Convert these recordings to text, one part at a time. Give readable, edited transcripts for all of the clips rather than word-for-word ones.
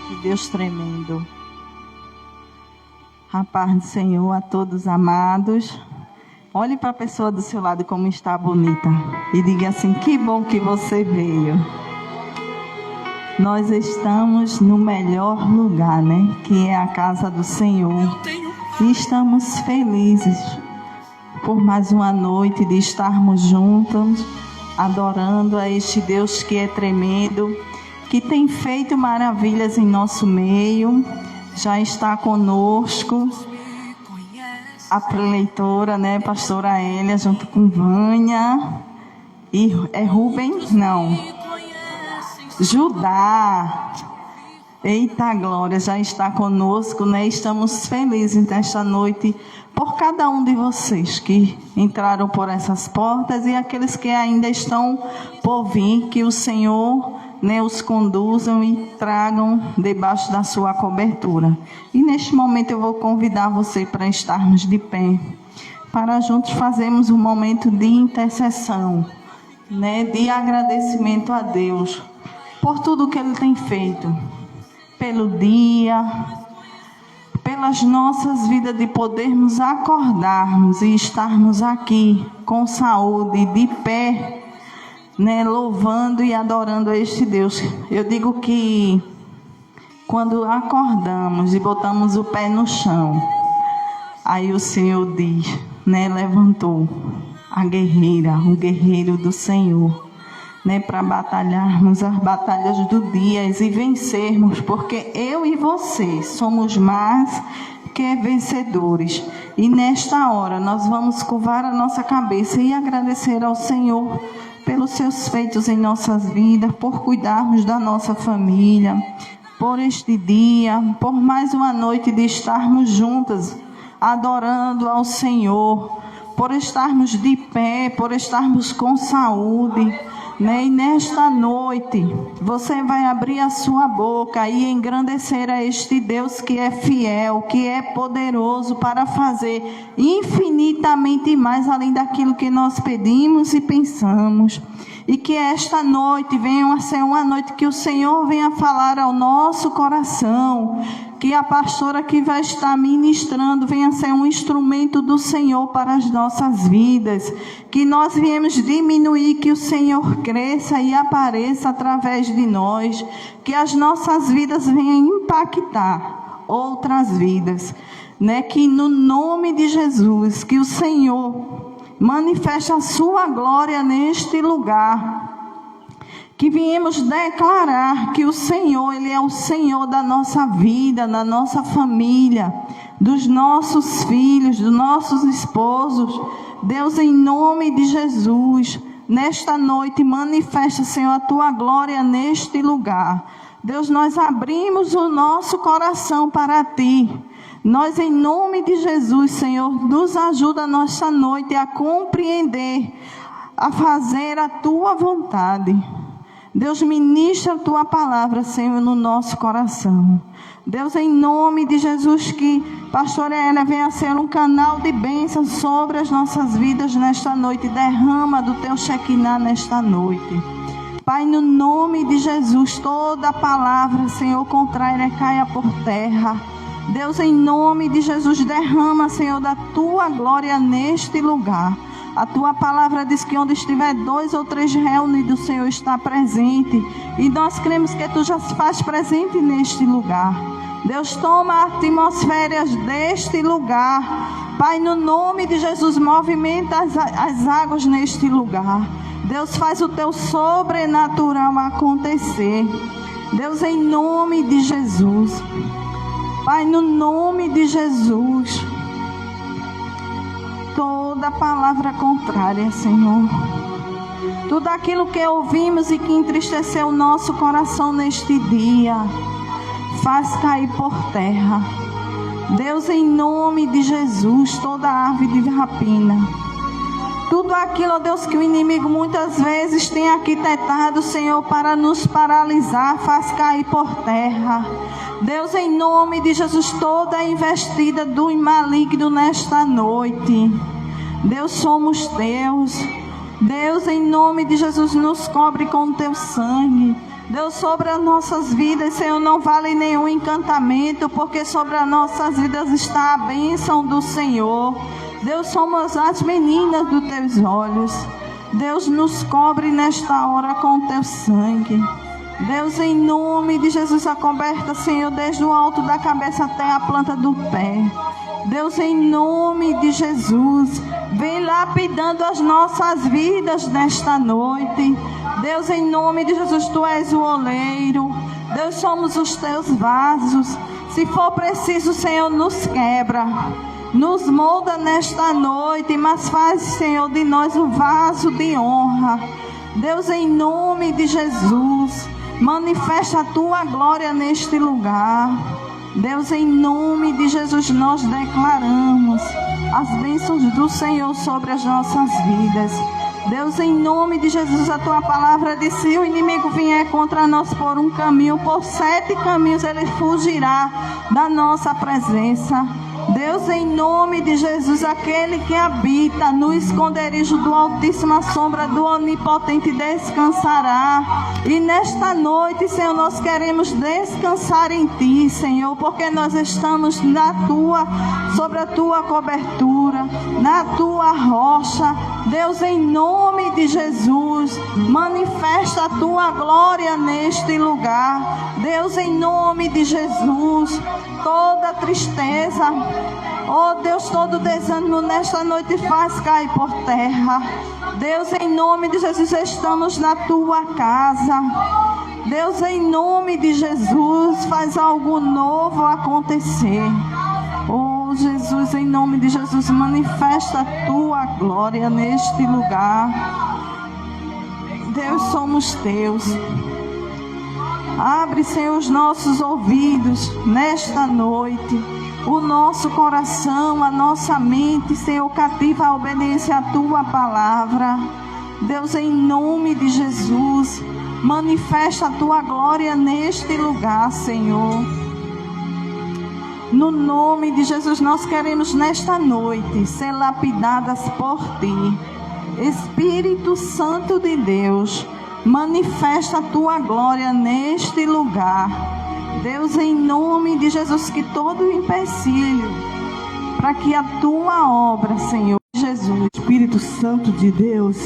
Que Deus tremendo. A paz do Senhor a todos amados. Olhe para a pessoa do seu lado como está bonita. E diga assim, que bom que você veio. Nós estamos no melhor lugar, né? Que é a casa do Senhor. E estamos felizes por mais uma noite de estarmos juntos, adorando a este Deus que é tremendo, que tem feito maravilhas em nosso meio. Já está conosco a preleitora, né, pastora Hélia, junto com Vânia. E é Rubem? Não. Judá. Eita glória, já está conosco, né? Estamos felizes nesta noite por cada um de vocês que entraram por essas portas e aqueles que ainda estão por vir, que o Senhor, né, os conduzam e tragam debaixo da sua cobertura. E neste momento eu vou convidar você para estarmos de pé, para juntos fazermos um momento de intercessão, né, de agradecimento a Deus por tudo que Ele tem feito, pelo dia, pelas nossas vidas, de podermos acordarmos e estarmos aqui com saúde, de pé, né, louvando e adorando a este Deus. Eu digo que quando acordamos e botamos o pé no chão, aí o Senhor diz, né, levantou a guerreira, o guerreiro do Senhor, né, para batalharmos as batalhas do dia e vencermos, porque eu e você somos mais que vencedores. E nesta hora nós vamos curvar a nossa cabeça e agradecer ao Senhor pelos seus feitos em nossas vidas, por cuidarmos da nossa família, por este dia, por mais uma noite de estarmos juntas, adorando ao Senhor, por estarmos de pé, por estarmos com saúde, né? E nesta noite você vai abrir a sua boca e engrandecer a este Deus que é fiel, que é poderoso para fazer infinitamente mais além daquilo que nós pedimos e pensamos. E que esta noite venha a ser uma noite que o Senhor venha falar ao nosso coração, que a pastora que vai estar ministrando venha ser um instrumento do Senhor para as nossas vidas, que nós viemos diminuir, que o Senhor cresça e apareça através de nós, que as nossas vidas venham impactar outras vidas, né? Que no nome de Jesus, que o Senhor manifeste a sua glória neste lugar, que viemos declarar que o Senhor, Ele é o Senhor da nossa vida, da nossa família, dos nossos filhos, dos nossos esposos. Deus, em nome de Jesus, nesta noite manifesta, Senhor, a tua glória neste lugar. Deus, nós abrimos o nosso coração para ti. Nós, em nome de Jesus, Senhor, nos ajuda nesta noite a compreender, a fazer a tua vontade. Deus, ministra a tua palavra, Senhor, no nosso coração. Deus, em nome de Jesus, que pastora Hélia venha ser um canal de bênção sobre as nossas vidas nesta noite. Derrama do teu Shekinah nesta noite. Pai, no nome de Jesus, toda palavra, Senhor, contrária caia por terra. Deus, em nome de Jesus, derrama, Senhor, da tua glória neste lugar. A tua palavra diz que onde estiver 2 ou 3 reunidos, o Senhor está presente. E nós cremos que tu já se faz presente neste lugar. Deus, toma a atmosfera deste lugar. Pai, no nome de Jesus, movimenta as águas neste lugar. Deus, faz o teu sobrenatural acontecer. Deus, em nome de Jesus. Pai, no nome de Jesus, toda palavra contrária, Senhor, tudo aquilo que ouvimos e que entristeceu o nosso coração neste dia, faz cair por terra. Deus, em nome de Jesus, toda ave de rapina, tudo aquilo, ó Deus, que o inimigo muitas vezes tem arquitetado, Senhor, para nos paralisar, faz cair por terra. Deus, em nome de Jesus, toda a investida do maligno nesta noite. Deus, somos teus. Deus, em nome de Jesus, nos cobre com o teu sangue. Deus, sobre as nossas vidas, Senhor, não vale nenhum encantamento, porque sobre as nossas vidas está a bênção do Senhor. Deus, somos as meninas dos teus olhos. Deus, nos cobre nesta hora com o teu sangue. Deus, em nome de Jesus, acoberta, Senhor, desde o alto da cabeça até a planta do pé. Deus, em nome de Jesus, vem lapidando as nossas vidas nesta noite. Deus, em nome de Jesus, Tu és o oleiro. Deus, somos os Teus vasos. Se for preciso, Senhor, nos quebra. Nos molda nesta noite, mas faz, Senhor, de nós um vaso de honra. Deus, em nome de Jesus, manifesta a Tua glória neste lugar. Deus, em nome de Jesus, nós declaramos as bênçãos do Senhor sobre as nossas vidas. Deus, em nome de Jesus, a Tua palavra diz: se o inimigo vier contra nós por um caminho, por 7 caminhos ele fugirá da nossa presença. Deus, em nome de Jesus, aquele que habita no esconderijo do Altíssimo, a sombra do Onipotente descansará. E nesta noite, Senhor, nós queremos descansar em Ti, Senhor, porque nós estamos sobre a Tua cobertura, na Tua rocha. Deus, em nome de Jesus, manifesta a Tua glória neste lugar. Deus, em nome de Jesus, toda tristeza, oh Deus, todo desânimo nesta noite faz cair por terra. Deus, em nome de Jesus, estamos na Tua casa. Deus, em nome de Jesus, faz algo novo acontecer. Oh Jesus, em nome de Jesus, manifesta a Tua glória neste lugar. Deus, somos Teus. Abre, Senhor, os nossos ouvidos nesta noite, o nosso coração, a nossa mente, Senhor, cativa a obediência à Tua palavra. Deus, em nome de Jesus, manifesta a Tua glória neste lugar, Senhor. No nome de Jesus, nós queremos nesta noite ser lapidadas por Ti. Espírito Santo de Deus, manifesta a Tua glória neste lugar. Deus, em nome de Jesus, que todo empecilho para que a Tua obra, Senhor Jesus, Espírito Santo de Deus,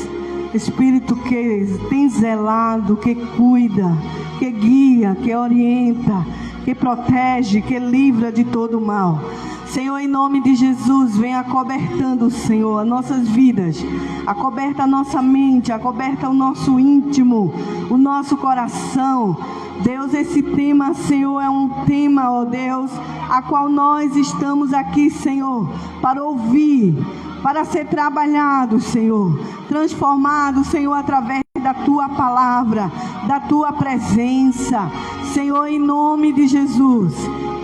Espírito que tem zelado, que cuida, que guia, que orienta, que protege, que livra de todo mal. Senhor, em nome de Jesus, vem acobertando, Senhor, as nossas vidas, acoberta a nossa mente, acoberta o nosso íntimo, o nosso coração. Deus, esse tema, Senhor, é um tema, ó Deus, a qual nós estamos aqui, Senhor, para ouvir, para ser trabalhado, Senhor, transformado, Senhor, através da Tua palavra, da Tua presença. Senhor, em nome de Jesus,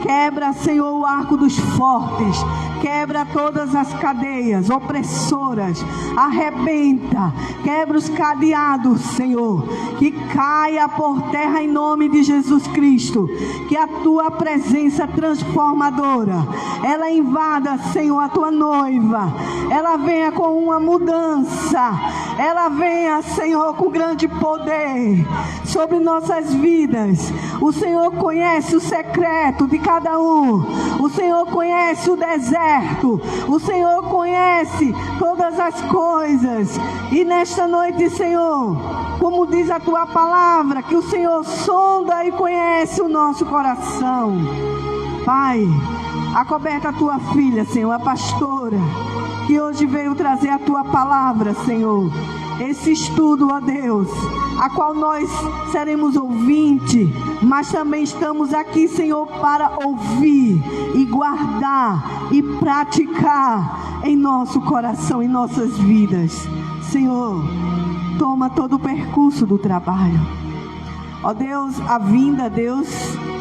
quebra, Senhor, o arco dos fortes, quebra todas as cadeias opressoras, arrebenta, quebra os cadeados, Senhor, que caia por terra em nome de Jesus Cristo, que a Tua presença transformadora, ela invada, Senhor, a Tua noiva, ela venha com uma mudança, ela venha, Senhor, com grande poder sobre nossas vidas. O Senhor conhece o secreto de cada um, o Senhor conhece o deserto, o Senhor conhece todas as coisas. E nesta noite, Senhor, como diz a Tua palavra, que o Senhor sonda e conhece o nosso coração. Pai, acoberta a Tua filha, Senhor, a pastora, que hoje veio trazer a Tua palavra, Senhor. Esse estudo, ó Deus, a qual nós seremos ouvinte, mas também estamos aqui, Senhor, para ouvir e guardar e praticar em nosso coração, em nossas vidas. Senhor, toma todo o percurso do trabalho. Ó Deus, a vinda, Deus,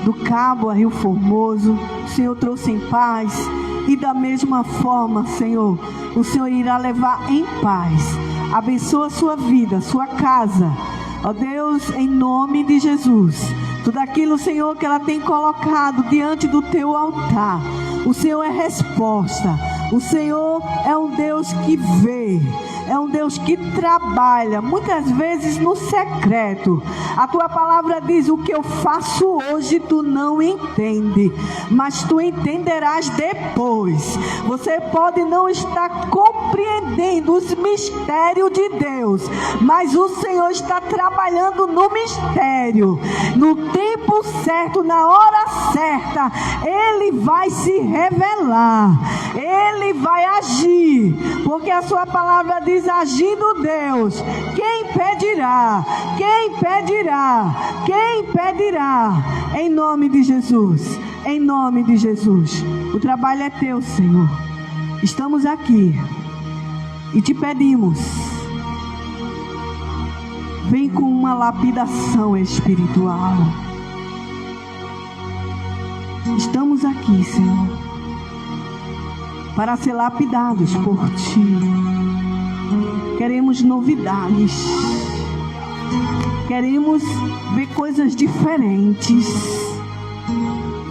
do Cabo a Rio Formoso, o Senhor trouxe em paz. E da mesma forma, Senhor, o Senhor irá levar em paz. Abençoa a sua vida, a sua casa. Ó Deus, em nome de Jesus, tudo aquilo, Senhor, que ela tem colocado diante do Teu altar, o Senhor é resposta. O Senhor é um Deus que vê, é um Deus que trabalha, muitas vezes no secreto. A tua palavra diz: o que eu faço hoje tu não entende, mas tu entenderás depois. Você pode não estar compreendendo os mistérios de Deus, mas o Senhor está trabalhando no mistério. No tempo certo, na hora certa, Ele vai se revelar, Ele vai agir, porque a sua palavra diz: agindo Deus, quem impedirá? Quem impedirá? Quem impedirá? Em nome de Jesus, em nome de Jesus. O trabalho é teu, Senhor. Estamos aqui e te pedimos, vem com uma lapidação espiritual. Estamos aqui, Senhor, para ser lapidados por Ti. Queremos novidades. Queremos ver coisas diferentes.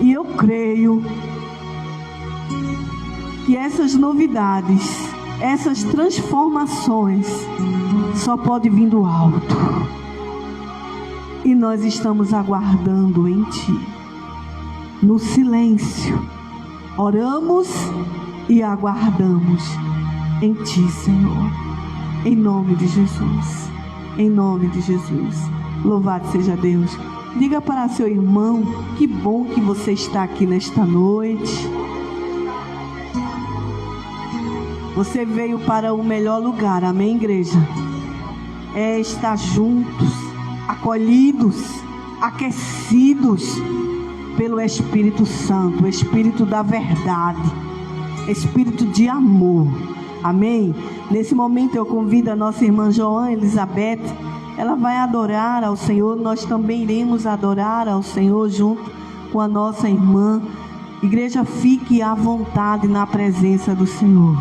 E eu creio que essas novidades, essas transformações, só pode vir do alto. E nós estamos aguardando em Ti. No silêncio, oramos e aguardamos em Ti, Senhor. Em nome de Jesus. Em nome de Jesus. Louvado seja Deus. Diga para seu irmão: que bom que você está aqui nesta noite. Você veio para o melhor lugar, amém, igreja? É estar juntos, acolhidos, aquecidos pelo Espírito Santo, Espírito da verdade, Espírito de amor, amém? Nesse momento eu convido a nossa irmã Joana Elizabeth. Ela vai adorar ao Senhor. Nós também iremos adorar ao Senhor junto com a nossa irmã. Igreja, fique à vontade na presença do Senhor.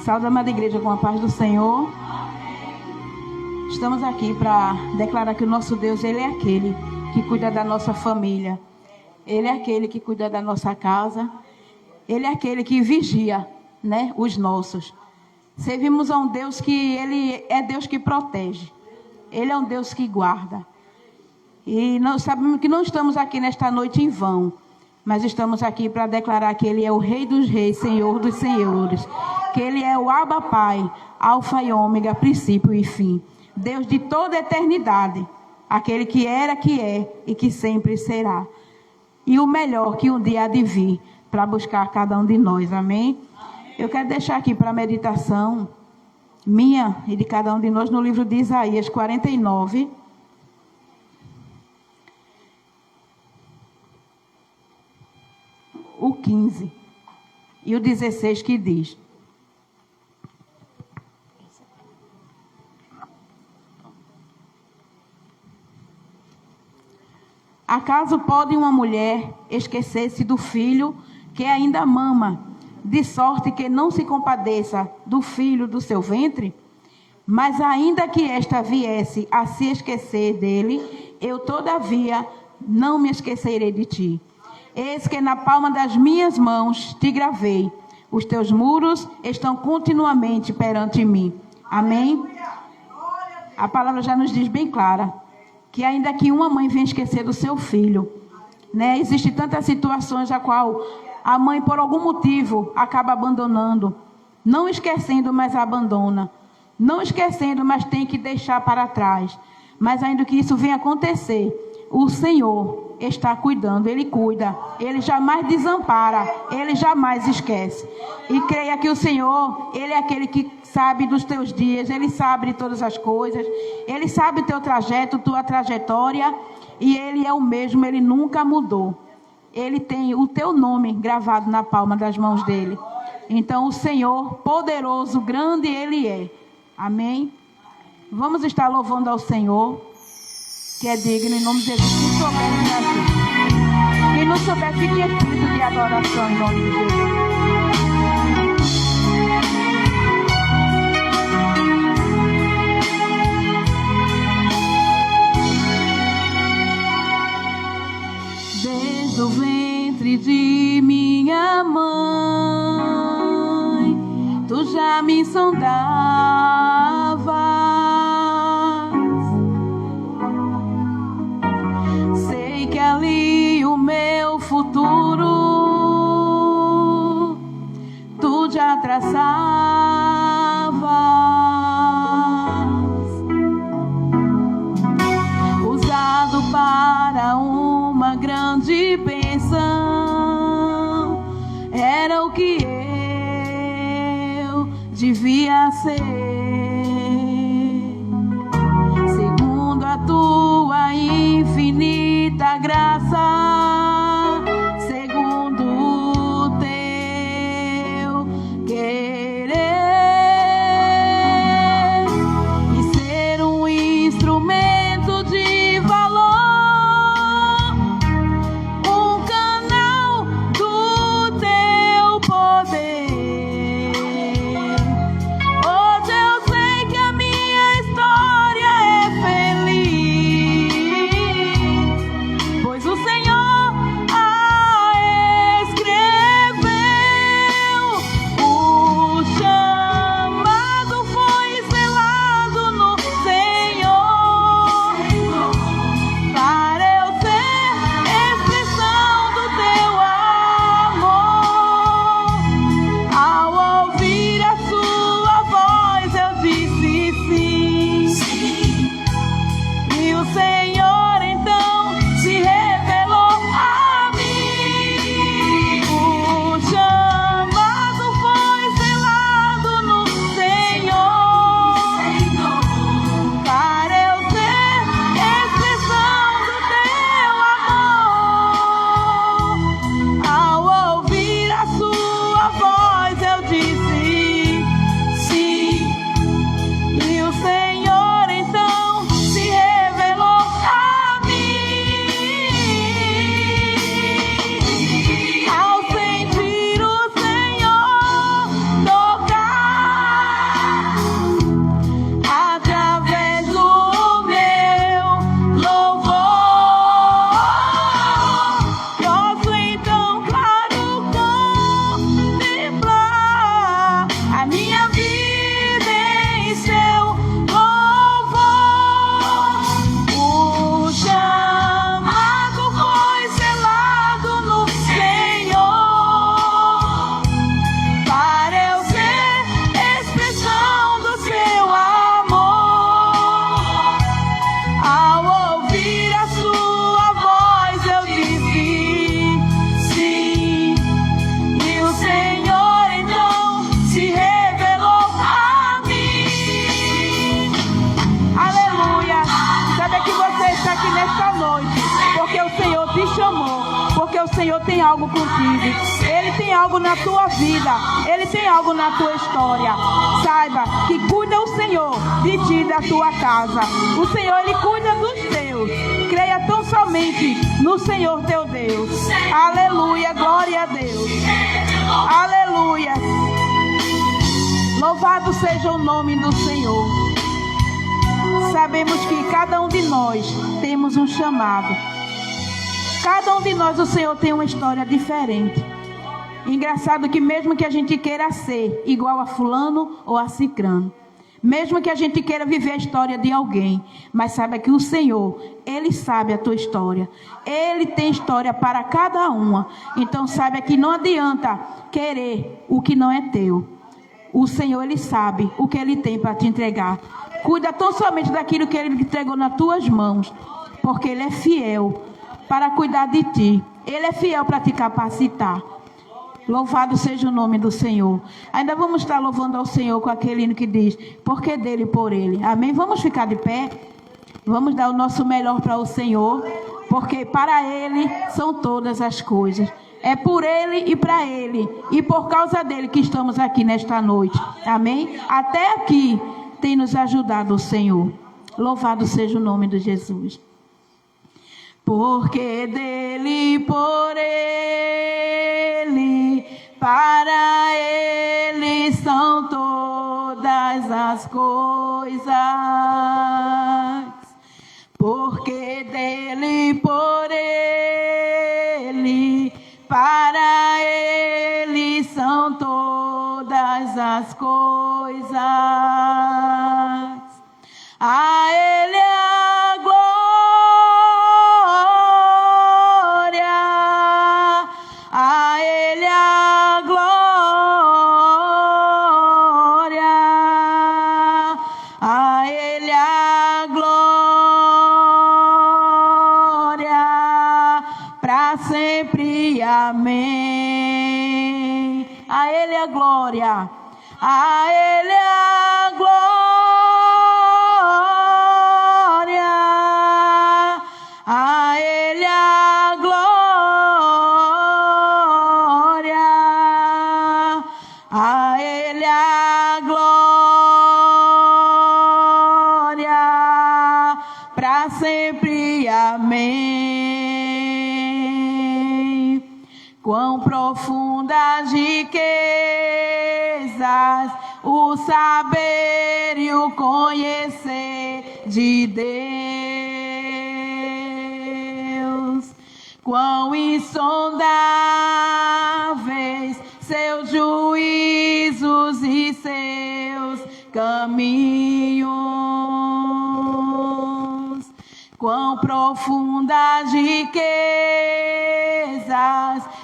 Saúde, amada igreja, com a paz do Senhor. Estamos aqui para declarar que o nosso Deus, Ele é aquele que cuida da nossa família. Ele é aquele que cuida da nossa casa. Ele é aquele que vigia, né, os nossos. Servimos a um Deus que Ele é Deus que protege. Ele é um Deus que guarda. E nós sabemos que não estamos aqui nesta noite em vão, mas estamos aqui para declarar que Ele é o Rei dos Reis, Senhor dos Senhores. Que Ele é o Abba Pai, Alfa e Ômega, princípio e fim. Deus de toda a eternidade, aquele que era, que é e que sempre será. E o melhor que um dia há de vir para buscar cada um de nós, amém? Eu quero deixar aqui para a meditação minha e de cada um de nós no livro de Isaías 49. O 15 e o 16 que diz: acaso pode uma mulher esquecer-se do filho que ainda mama, de sorte que não se compadeça do filho do seu ventre? Mas ainda que esta viesse a se esquecer dele, eu todavia não me esquecerei de ti. Eis que na palma das minhas mãos te gravei, os teus muros estão continuamente perante mim. Amém? A palavra já nos diz bem clara que ainda que uma mãe venha esquecer do seu filho, né? Existem tantas situações a qual a mãe, por algum motivo, acaba abandonando. Não esquecendo, mas abandona. Não esquecendo, mas tem que deixar para trás. Mas ainda que isso venha acontecer, o Senhor está cuidando. Ele cuida. Ele jamais desampara. Ele jamais esquece. E creia que o Senhor, Ele é aquele que sabe dos teus dias. Ele sabe de todas as coisas. Ele sabe o teu trajeto, tua trajetória. E Ele é o mesmo. Ele nunca mudou. Ele tem o teu nome gravado na palma das mãos dele. Então o Senhor, poderoso, grande Ele é. Amém? Vamos estar louvando ao Senhor, que é digno, em nome de Jesus. Quem souber, me ajude. Quem não souber, fique em espírito de adoração, em nome de Jesus. ventre de minha mãe, tu já me sondavas. Sei que ali o meu futuro tu já traçavas. Usado para uma grande bênção, era o que eu devia ser. Segundo a tua infinita graça, segundo o teu querer, e ser um instrumento de valor, um canal do teu poder. Hoje eu sei que a minha história é feliz, pois o Senhor a escreveu. O chamado foi selado no Senhor, para eu ser expressão do teu amor. Ao ouvir a sua voz eu disse sim, e o Senhor então se revelou a mim. O chamado foi selado no Senhor, para eu ser expressão do teu amor. Ao ouvir a sua voz eu disse sim, e o Senhor então se revelou a mim. Ao sentir o Senhor tocar através do meu louvor, posso então, claro, contemplar a minha vida em seu louvor. O chamado foi selado no Senhor, para eu ser expressão do seu amor. Ao ouvir a sua voz eu disse sim, e o Senhor então se revelou a mim. Aleluia! Sabe que você está aqui nesta noite porque o Senhor te chamou, porque o Senhor tem algo contigo. Ele tem algo na tua vida, Ele tem algo na tua história. Saiba que cuida o Senhor de ti e da tua casa. O Senhor, Ele cuida dos teus. Creia tão somente no Senhor teu Deus. Aleluia, glória a Deus. Aleluia. Louvado seja o nome do Senhor. Sabemos que cada um de nós temos um chamado. Cada um de nós, o Senhor tem uma história diferente. Engraçado que mesmo que a gente queira ser igual a fulano ou a cicrano, mesmo que a gente queira viver a história de alguém, mas saiba que o Senhor, Ele sabe a tua história. Ele tem história para cada uma. Então saiba que não adianta querer o que não é teu. O Senhor, Ele sabe o que Ele tem para te entregar. Cuida tão somente daquilo que Ele entregou nas tuas mãos, porque Ele é fiel para cuidar de ti. Ele é fiel para te capacitar. Louvado seja o nome do Senhor. Ainda vamos estar louvando ao Senhor com aquele hino que diz, porque dele e por ele. Amém? Vamos ficar de pé. Vamos dar o nosso melhor para o Senhor, porque para Ele são todas as coisas. É por Ele e para Ele, e por causa dele que estamos aqui nesta noite. Amém? Até aqui tem nos ajudado o Senhor. Louvado seja o nome de Jesus. Porque dele e por Ele, para Ele são todas as coisas. Porque dele e por Ele, para as coisas. A Ele a glória, a Ele a glória, a Ele a glória, para sempre, amém. A Ele a glória, a Ele a glória. Quão profundas riquezas o saber e o conhecer de Deus. Quão insondáveis seus juízos e seus caminhos. Quão profundas riquezas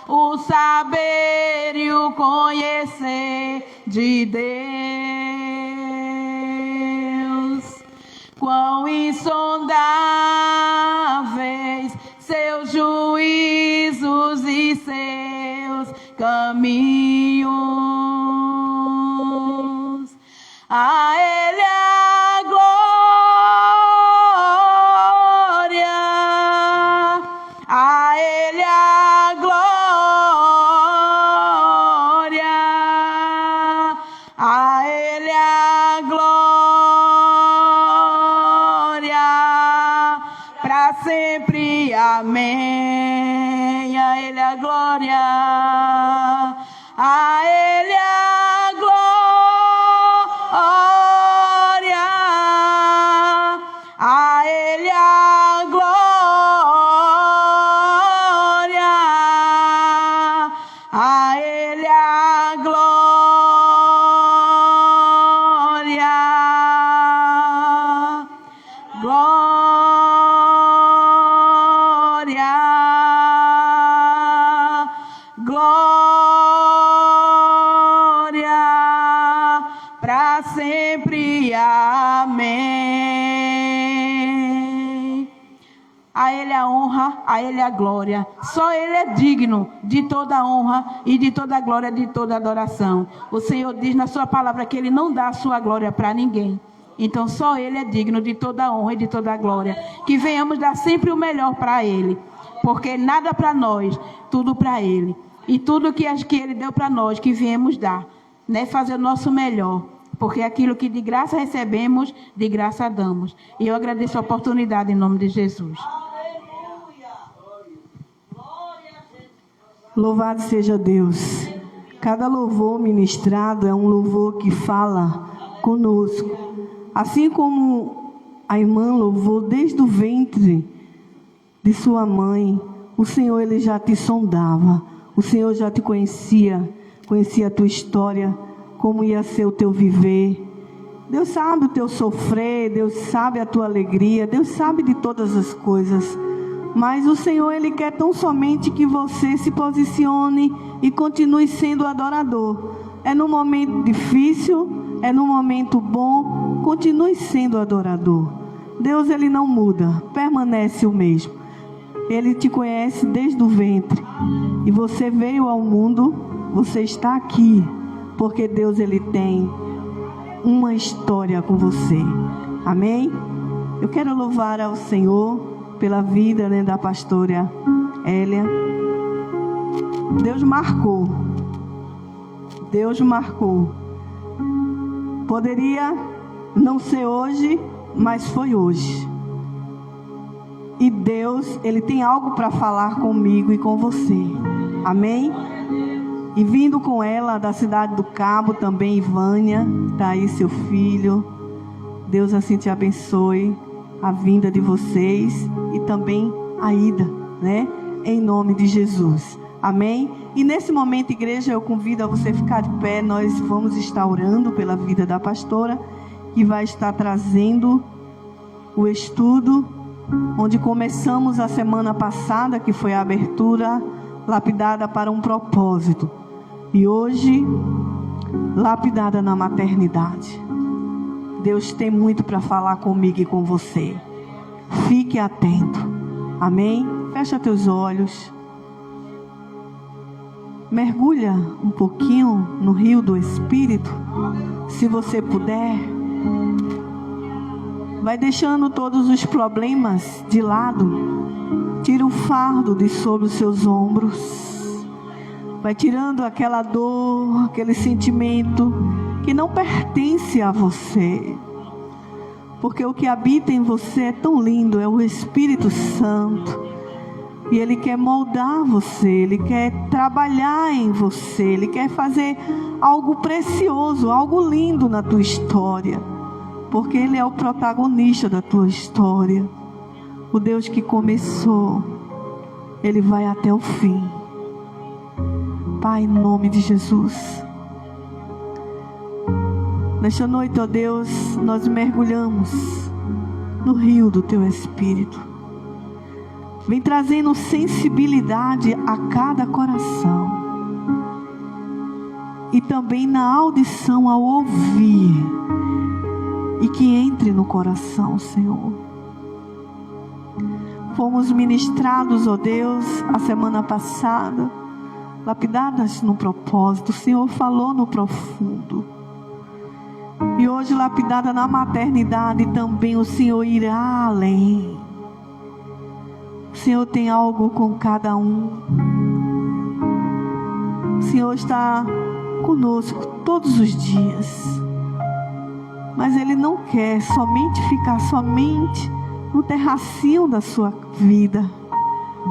o saber e o conhecer de Deus. Quão insondáveis seus juízos e seus caminhos. A Ele a glória, a Ele a glória, a Ele a glória, para sempre, amém. A Ele a glória, a Ele a glória, a Ele a glória, a Ele a glória, glória, glória, para sempre, amém. A Ele a honra, a Ele a glória. Só Ele é digno de toda a honra e de toda a glória, de toda a adoração. O Senhor diz na sua palavra que Ele não dá a sua glória para ninguém. Então só Ele é digno de toda a honra e de toda a glória. Que venhamos dar sempre o melhor para Ele. Porque nada para nós, tudo para Ele. E tudo que Ele deu para nós, que viemos dar, né? Fazer o nosso melhor. Porque aquilo que de graça recebemos, de graça damos. E eu agradeço a oportunidade em nome de Jesus. Louvado seja Deus. Cada louvor ministrado é um louvor que fala conosco. Assim como a irmã louvou desde o ventre de sua mãe, o Senhor Ele já te sondava. O Senhor já te conhecia a tua história, como ia ser o teu viver. Deus sabe o teu sofrer, Deus sabe a tua alegria, Deus sabe de todas as coisas. Mas o Senhor, Ele quer tão somente que você se posicione e continue sendo adorador. É no momento difícil, é no momento bom, continue sendo adorador. Deus, Ele não muda, permanece o mesmo. Ele te conhece desde o ventre. E você veio ao mundo, você está aqui, porque Deus, Ele tem uma história com você. Amém? Eu quero louvar ao Senhor pela vida, né, da pastora Hélia. Deus marcou. Poderia não ser hoje, mas foi hoje. E Deus, Ele tem algo para falar comigo e com você. Amém? E vindo com ela da cidade do Cabo também, Ivânia, está aí seu filho. Deus assim te abençoe a vinda de vocês e também a ida, né? Em nome de Jesus. Amém? E nesse momento, igreja, eu convido a você ficar de pé. Nós vamos estar orando pela vida da pastora, que vai estar trazendo o estudo, onde começamos a semana passada, que foi a abertura lapidada para um propósito. E hoje, lapidada na maternidade. Deus tem muito para falar comigo e com você. Fique atento. Amém? Fecha teus olhos. Mergulha um pouquinho no rio do Espírito, se você puder. Vai deixando todos os problemas de lado. Tira o fardo de sobre os seus ombros. Vai tirando aquela dor, aquele sentimento que não pertence a você. Porque o que habita em você é tão lindo, é o Espírito Santo. E Ele quer moldar você, Ele quer trabalhar em você, Ele quer fazer algo precioso, algo lindo na tua história. Porque Ele é o protagonista da tua história. O Deus que começou, Ele vai até o fim. Pai, em nome de Jesus. Nesta noite, ó Deus, nós mergulhamos no rio do Teu Espírito. Vem trazendo sensibilidade a cada coração. E também na audição ao ouvir. E que entre no coração, Senhor. Fomos ministrados, ó Deus, a semana passada. Lapidadas no propósito. O Senhor falou no profundo. E hoje, lapidada na maternidade, também o Senhor irá além. O Senhor tem algo com cada um. O Senhor está conosco todos os dias. Mas Ele não quer somente ficar somente no terracinho da sua vida.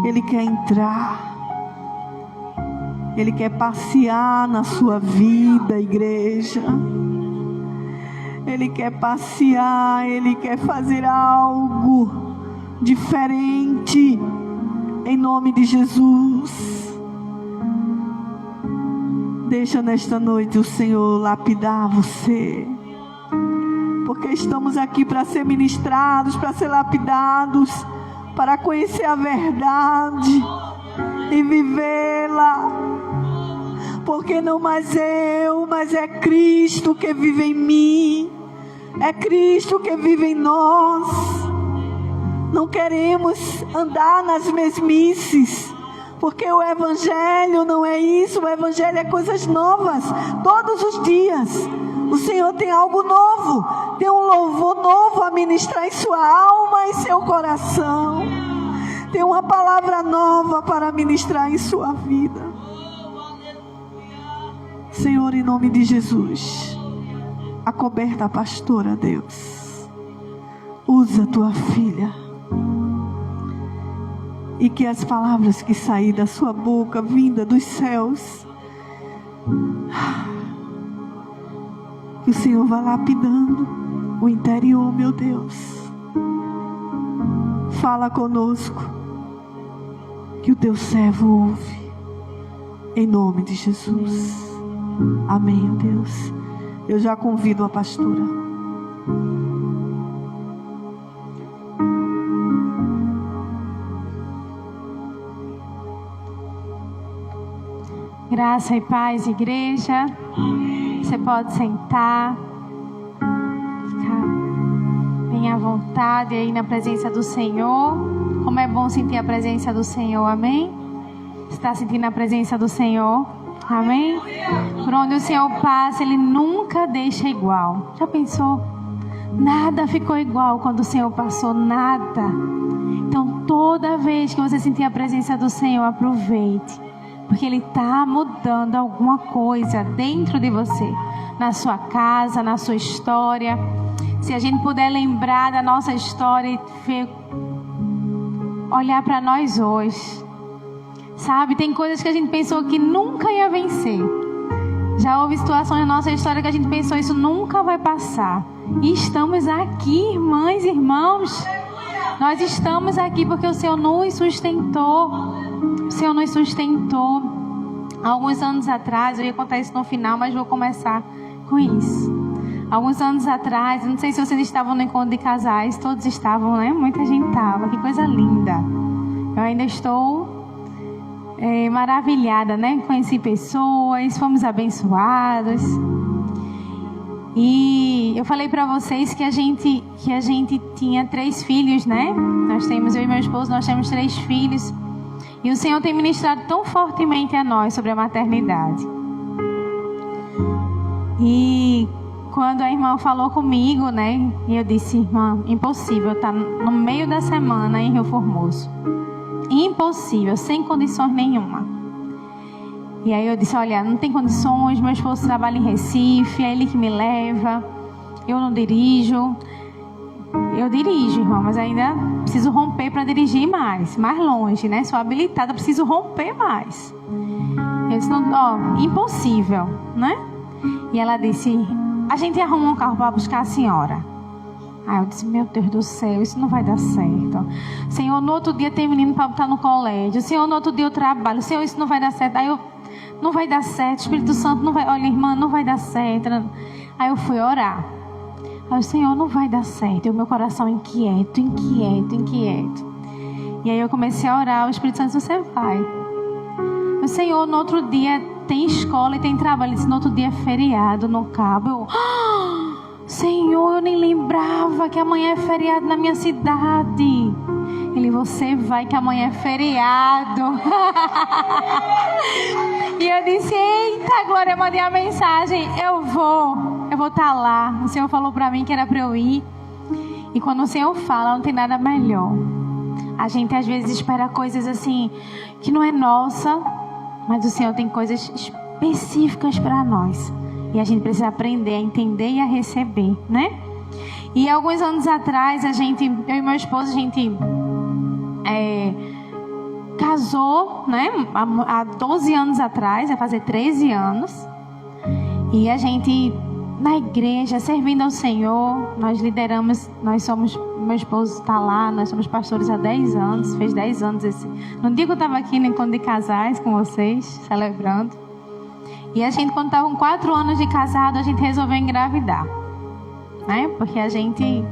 Ele quer entrar. Ele quer passear na sua vida, igreja. Ele quer passear. Ele quer fazer algo diferente, em nome de Jesus. Deixa nesta noite o Senhor lapidar você, porque estamos aqui para ser ministrados, para ser lapidados, para conhecer a verdade e vivê-la. Porque não mais eu, mas é Cristo que vive em mim, é Cristo que vive em nós. Não queremos andar nas mesmices, porque o Evangelho não é isso. O Evangelho é coisas novas, todos os dias. O Senhor tem algo novo, tem um louvor novo a ministrar em sua alma e seu coração. Tem uma palavra nova para ministrar em sua vida. Senhor, em nome de Jesus, acoberta a pastora, Deus. Usa a tua filha. E que as palavras que saírem da sua boca, vinda dos céus, que o Senhor vá lapidando o interior, meu Deus. Fala conosco, que o teu servo ouve, em nome de Jesus. Amém, Deus. Eu já convido a pastora. Graça e paz, igreja. Você pode sentar. Ficar bem à vontade aí na presença do Senhor. Como é bom sentir a presença do Senhor, amém? Você está sentindo a presença do Senhor? Amém? Por onde o Senhor passa, Ele nunca deixa igual. Já pensou? Nada ficou igual quando o Senhor passou, nada. Então toda vez que você sentir a presença do Senhor, aproveite. Porque Ele está mudando alguma coisa dentro de você, na sua casa, na sua história. Se a gente puder lembrar da nossa história e olhar para nós hoje, sabe, tem coisas que a gente pensou que nunca ia vencer. Já houve situações na nossa história que a gente pensou, isso nunca vai passar. E estamos aqui, irmãs e irmãos. Nós estamos aqui porque o Senhor nos sustentou. O Senhor nos sustentou. Alguns anos atrás, eu ia contar isso no final, mas vou começar com isso. Alguns anos atrás, não sei se vocês estavam no encontro de casais, todos estavam, né? Muita gente estava, que coisa linda. Eu ainda estou maravilhada, né? Conheci pessoas, fomos abençoados. E eu falei para vocês que a gente tinha 3 filhos, né? Eu e meu esposo, nós temos 3 filhos. E o Senhor tem ministrado tão fortemente a nós sobre a maternidade. E quando a irmã falou comigo, né? E eu disse, irmã, impossível estar no meio da semana em Rio Formoso. Impossível, sem condições nenhuma. E aí eu disse, olha, não tem condições, meu esposo trabalha em Recife, é ele que me leva, eu não dirijo. Eu dirijo, irmão, mas ainda preciso romper para dirigir mais longe, né? Sou habilitada, preciso romper mais. Eu disse, impossível, né? E ela disse, a gente arruma um carro para buscar a senhora. Aí eu disse, meu Deus do céu, isso não vai dar certo. Senhor, no outro dia tem menino para botar no colégio. Senhor, no outro dia eu trabalho. Senhor, isso não vai dar certo. Aí eu, não vai dar certo, Espírito Santo não vai. Olha, irmã, não vai dar certo. Aí eu fui orar. Aí o Senhor, não vai dar certo. E o meu coração inquieto. E aí eu comecei a orar. O Espírito Santo disse, você vai. O Senhor, no outro dia tem escola e tem trabalho. Ele disse, no outro dia é feriado no Cabo. Eu, Senhor, eu nem lembrava que amanhã é feriado na minha cidade. Ele, você vai que amanhã é feriado. E eu disse, eita, Glória, eu mandei a mensagem, eu vou estar lá. O Senhor falou para mim que era para eu ir. E quando o Senhor fala, não tem nada melhor. A gente às vezes espera coisas assim, que não é nossa, mas o Senhor tem coisas específicas para nós. E a gente precisa aprender a entender e a receber, né? E alguns anos atrás, eu e meu esposo, a gente casou, né? Há 12 anos atrás, vai fazer 13 anos. E a gente, na igreja, servindo ao Senhor, nós lideramos, meu esposo está lá, nós somos pastores há 10 anos, fez 10 anos no dia que eu estava aqui no encontro de casais com vocês, celebrando. E a gente, quando estava com 4 anos de casado, a gente resolveu engravidar, né? Porque a gente,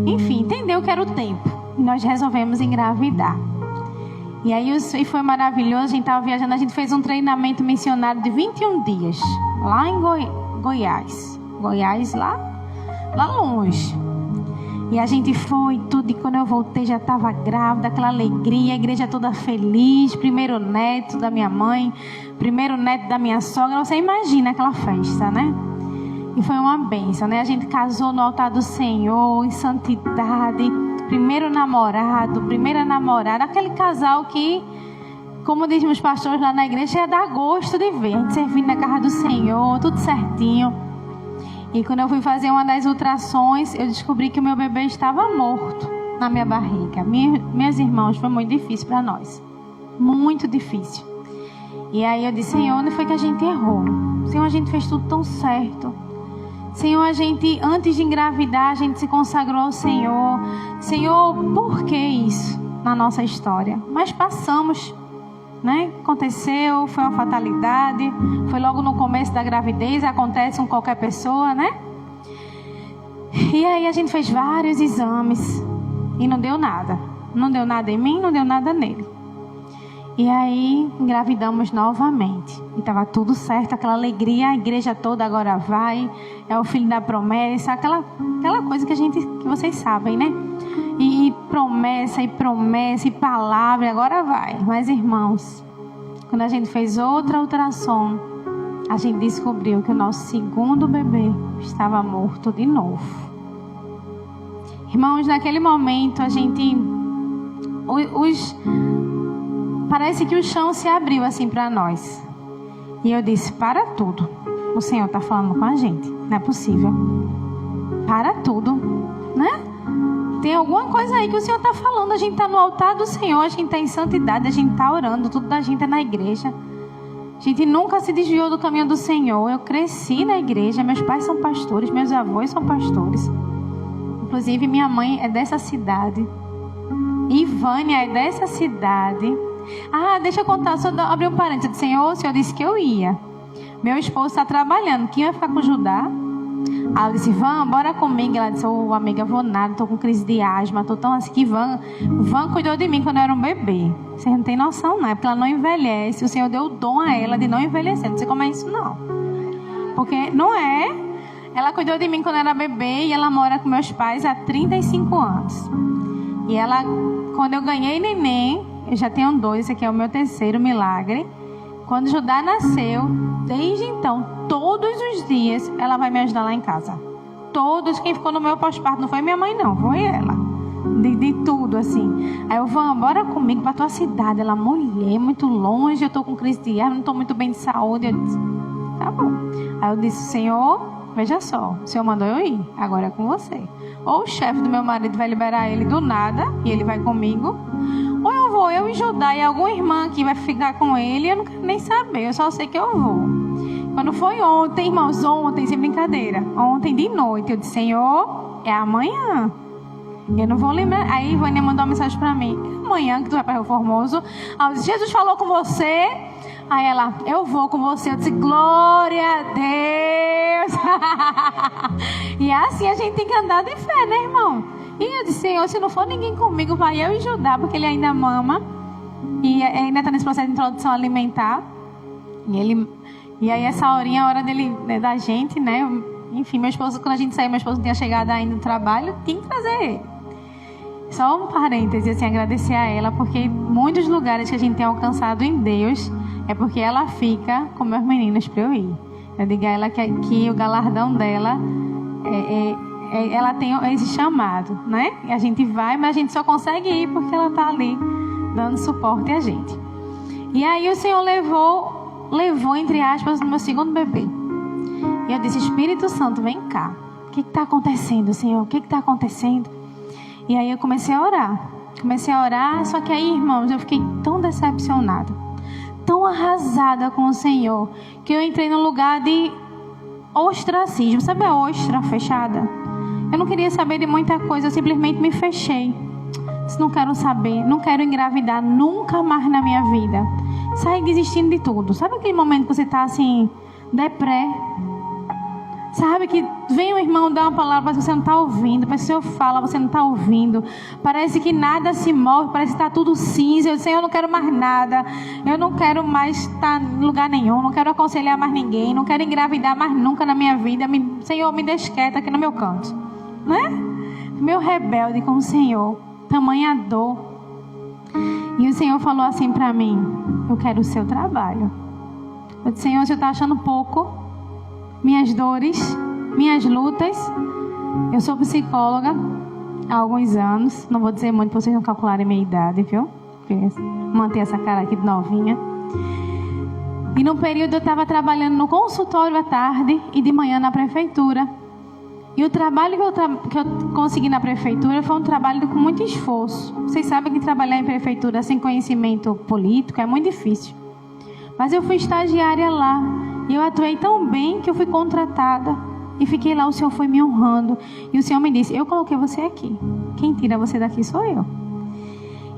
enfim, entendeu que era o tempo. E nós resolvemos engravidar. E aí foi maravilhoso, a gente estava viajando, a gente fez um treinamento missionário de 21 dias, lá em Goiás. Goiás, lá longe. E a gente foi tudo, e quando eu voltei já estava grávida, aquela alegria, a igreja toda feliz, primeiro neto da minha mãe, primeiro neto da minha sogra, você imagina aquela festa, né? E foi uma bênção, né? A gente casou no altar do Senhor, em santidade, primeira namorada, aquele casal que, como dizem os pastores lá na igreja, ia dar gosto de ver, a gente servindo na casa do Senhor, tudo certinho. E quando eu fui fazer uma das ultrassons, eu descobri que o meu bebê estava morto na minha barriga. Meus irmãos, foi muito difícil para nós. Muito difícil. E aí eu disse, Senhor, onde foi que a gente errou? Senhor, a gente fez tudo tão certo. Senhor, a gente, antes de engravidar, a gente se consagrou ao Senhor. Senhor, por que isso na nossa história? Mas passamos, né? Aconteceu, foi uma fatalidade, foi logo no começo da gravidez, acontece com qualquer pessoa, né? E aí a gente fez vários exames e não deu nada. Não deu nada em mim, não deu nada nele. E aí engravidamos novamente. E estava tudo certo, aquela alegria, a igreja toda agora vai, é o filho da promessa, aquela coisa que vocês sabem, né? E promessa, e palavra, agora vai. Mas irmãos, quando a gente fez outra ultrassom, a gente descobriu que o nosso segundo bebê estava morto de novo. Irmãos, naquele momento a gente... Parece que o chão se abriu assim para nós. E eu disse, para tudo. O Senhor está falando com a gente. Não é possível. Para tudo, né? Tem alguma coisa aí que o Senhor está falando. A gente está no altar do Senhor, a gente está em santidade, a gente está orando, tudo da gente é na igreja. A gente nunca se desviou do caminho do Senhor. Eu cresci na igreja, meus pais são pastores, meus avós são pastores. Inclusive minha mãe é dessa cidade. Ivânia é dessa cidade. Deixa eu contar, só abrir um parênteses. Eu disse, Senhor, o Senhor disse que eu ia. Meu esposo está trabalhando, quem vai ficar com Judá? Aí eu disse, Van, bora comigo. Ela disse, amiga, vou nada, tô com crise de asma, tô tão assim que Van cuidou de mim quando eu era um bebê. Vocês não tem noção, não, é porque ela não envelhece. O Senhor deu o dom a ela de não envelhecer. Não sei como é isso, não. Porque não é. Ela cuidou de mim quando eu era bebê e ela mora com meus pais há 35 anos. E ela, quando eu ganhei neném, eu já tenho 2, esse aqui é o meu 3º milagre. Quando Judá nasceu, desde então, todos os dias, ela vai me ajudar lá em casa. Todos, quem ficou no meu pós-parto não foi minha mãe, não, foi ela. De tudo, assim. Aí eu vou, bora comigo pra tua cidade. Ela, mulher, muito longe, eu tô com crise de asma, não tô muito bem de saúde. Eu disse, tá bom. Aí eu disse, Senhor, veja só, o Senhor mandou eu ir, agora é com você. Ou o chefe do meu marido vai liberar ele do nada, e ele vai comigo, ou eu vou, eu e Judá, e alguma irmã aqui vai ficar com ele, eu não quero nem saber, eu só sei que eu vou. Quando foi ontem, irmãos, ontem, sem brincadeira, ontem de noite, eu disse, Senhor, é amanhã. Eu não vou lembrar. Aí Vânia mandou uma mensagem pra mim, é amanhã que tu vai para Rio Formoso. Aí eu disse, Jesus falou com você? Aí ela, eu vou com você. Eu disse, glória a Deus. E assim a gente tem que andar de fé, né, irmão? E eu disse, Senhor, se não for ninguém comigo, vai eu e Judá, porque ele ainda mama. E ainda está nesse processo de introdução alimentar. E aí essa horinha é a hora dele, né, da gente, né? Enfim, meu esposo, quando a gente saiu, meu esposo não tinha chegado ainda no trabalho, tinha que trazer ele. Só um parêntese, assim, agradecer a ela, porque muitos lugares que a gente tem alcançado em Deus, é porque ela fica com meus meninos para eu ir. Eu digo a ela que o galardão dela, ela tem esse chamado, né? E a gente vai, mas a gente só consegue ir porque ela está ali, dando suporte a gente. E aí o Senhor levou entre aspas, no meu 2º bebê. E eu disse, Espírito Santo, vem cá. O que está acontecendo, Senhor? O que está acontecendo? E aí eu comecei a orar. Só que aí, irmãos, eu fiquei tão decepcionada, tão arrasada com o Senhor, que eu entrei num lugar de ostracismo. Sabe a ostra fechada? Eu não queria saber de muita coisa, eu simplesmente me fechei. Disse, não quero saber, não quero engravidar nunca mais na minha vida. Saí desistindo de tudo. Sabe aquele momento que você está assim, deprê? Sabe que vem um irmão dar uma palavra, mas você não está ouvindo. Parece que o Senhor fala, você não está ouvindo. Parece que nada se move, parece que está tudo cinza. Eu disse, Senhor, eu não quero mais nada. Eu não quero mais estar em lugar nenhum. Não quero aconselhar mais ninguém. Não quero engravidar mais nunca na minha vida. Senhor, me deixa quieta aqui no meu canto. Né? Meu rebelde com o Senhor. Tamanha dor. E o Senhor falou assim para mim, eu quero o seu trabalho. Eu disse, Senhor, você está achando pouco? Minhas dores, minhas lutas. Eu sou psicóloga há alguns anos. Não vou dizer muito para vocês não calcularem a minha idade, viu? Manter essa cara aqui de novinha. E no período eu estava trabalhando no consultório à tarde e de manhã na prefeitura. E o trabalho que eu consegui na prefeitura foi um trabalho com muito esforço. Vocês sabem que trabalhar em prefeitura sem conhecimento político é muito difícil. Mas eu fui estagiária lá. E eu atuei tão bem que eu fui contratada. E fiquei lá, o Senhor foi me honrando. E o Senhor me disse, eu coloquei você aqui. Quem tira você daqui sou eu.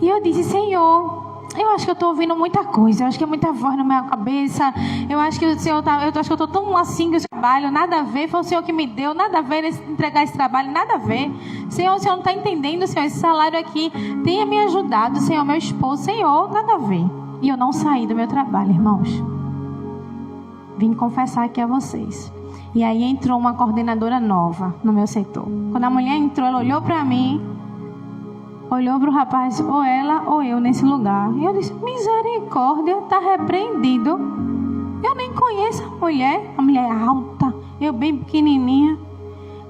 E eu disse, Senhor, eu acho que eu estou ouvindo muita coisa. Eu acho que é muita voz na minha cabeça. Eu acho que o Senhor eu acho que eu estou tão assim com esse trabalho. Nada a ver, foi o Senhor que me deu. Nada a ver entregar esse trabalho, nada a ver. Senhor, o Senhor não está entendendo, Senhor. Esse salário aqui tenha me ajudado, Senhor, meu esposo. Senhor, nada a ver. E eu não saí do meu trabalho, irmãos. Vim confessar aqui a vocês. E aí entrou uma coordenadora nova no meu setor. Quando a mulher entrou, ela olhou para mim, olhou para o rapaz, ou ela ou eu nesse lugar. E eu disse, misericórdia, está repreendido. Eu nem conheço a mulher alta, eu bem pequenininha.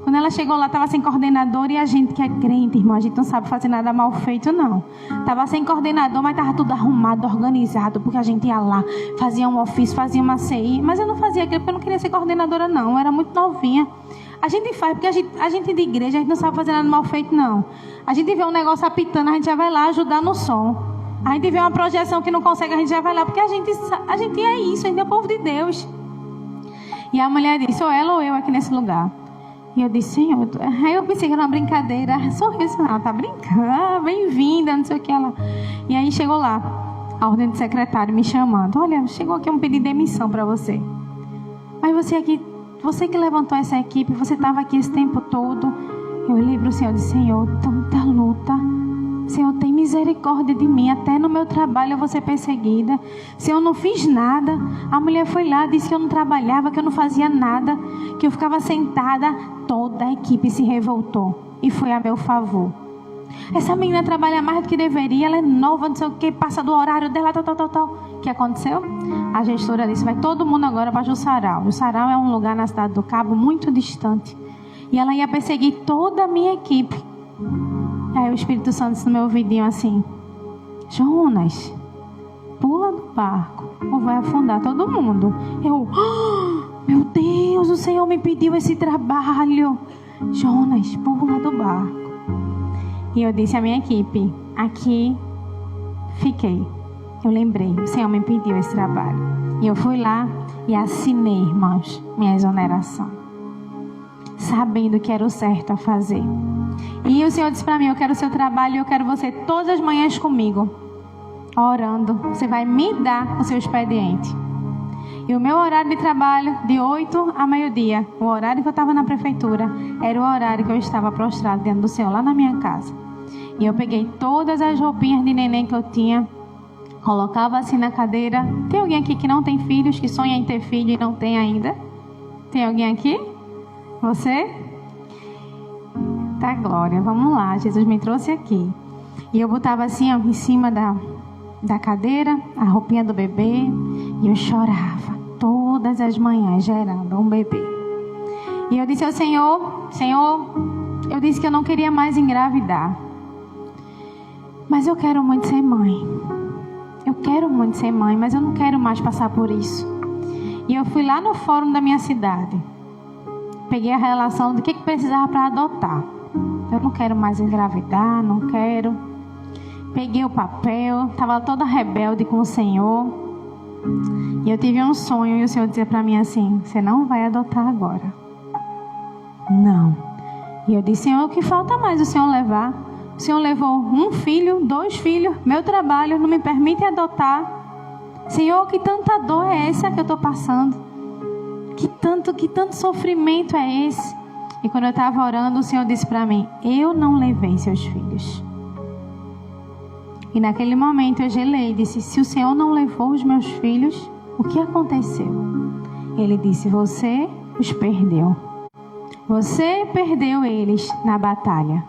Quando ela chegou lá, estava sem coordenador e a gente que é crente, irmão, a gente não sabe fazer nada mal feito, não. Estava sem coordenador, mas estava tudo arrumado, organizado, porque a gente ia lá, fazia um ofício, fazia uma CI, mas eu não fazia aquilo porque eu não queria ser coordenadora, não, eu era muito novinha. A gente faz, porque a gente de igreja, a gente não sabe fazer nada mal feito, não. A gente vê um negócio apitando, a gente já vai lá ajudar no som. A gente vê uma projeção que não consegue, a gente já vai lá, porque a gente é isso, a gente é o povo de Deus. E a mulher disse, ou ela ou eu aqui nesse lugar. E eu disse, Senhor, aí eu pensei que era uma brincadeira, sorriso, ela tá brincando, bem-vinda, não sei o que ela. E aí chegou lá, a ordem do secretário me chamando. Olha, chegou aqui um pedido de demissão para você. Mas você que levantou essa equipe, você estava aqui esse tempo todo. Eu olhei para o Senhor e disse: Senhor, tanta luta. Senhor, tem misericórdia de mim. Até no meu trabalho eu vou ser perseguida. Senhor, eu não fiz nada. A mulher foi lá, disse que eu não trabalhava, que eu não fazia nada, que eu ficava sentada. Toda a equipe se revoltou e foi a meu favor. Essa menina trabalha mais do que deveria, ela é nova, não sei o que, passa do horário dela, tal. O que aconteceu? A gestora disse: vai todo mundo agora para Jussarau. Jussarau é um lugar na cidade do Cabo muito distante. E ela ia perseguir toda a minha equipe. Aí o Espírito Santo disse no meu ouvidinho assim: Jonas, pula do barco ou vai afundar todo mundo. Eu, meu Deus, o Senhor me pediu esse trabalho. Jonas, pula do barco. E eu disse à minha equipe: aqui fiquei. Eu lembrei, o Senhor me pediu esse trabalho. E eu fui lá e assinei, irmãos, minha exoneração, sabendo que era o certo a fazer. E o Senhor disse para mim: eu quero o seu trabalho, eu quero você todas as manhãs comigo, orando. Você vai me dar o seu expediente. E o meu horário de trabalho, de 8 a meio-dia, o horário que eu estava na prefeitura, era o horário que eu estava prostrado diante do Senhor, lá na minha casa. E eu peguei todas as roupinhas de neném que eu tinha, colocava assim na cadeira. Tem alguém aqui que não tem filhos, que sonha em ter filho e não tem ainda? Tem alguém aqui? Você? Tá, glória, vamos lá, Jesus me trouxe aqui. E eu botava assim, ó, em cima da cadeira, a roupinha do bebê, e eu chorava todas as manhãs gerando um bebê. E eu disse ao Senhor: eu disse que eu não queria mais engravidar, mas eu quero muito ser mãe. Eu quero muito ser mãe, mas eu não quero mais passar por isso. E eu fui lá no fórum da minha cidade, peguei a relação do que precisava para adotar. Eu não quero mais engravidar, não quero. Peguei o papel, estava toda rebelde com o Senhor. E eu tive um sonho e o Senhor dizia para mim assim: você não vai adotar agora. Não. E eu disse: Senhor, o que falta mais o Senhor levar? O Senhor levou 1 filho, 2 filhos, meu trabalho não me permite adotar. Senhor, que tanta dor é essa que eu estou passando? Que tanto sofrimento é esse? E quando eu estava orando, o Senhor disse para mim: eu não levei seus filhos. E naquele momento eu gelei e disse: se o Senhor não levou os meus filhos, o que aconteceu? Ele disse: você os perdeu. Você perdeu eles na batalha.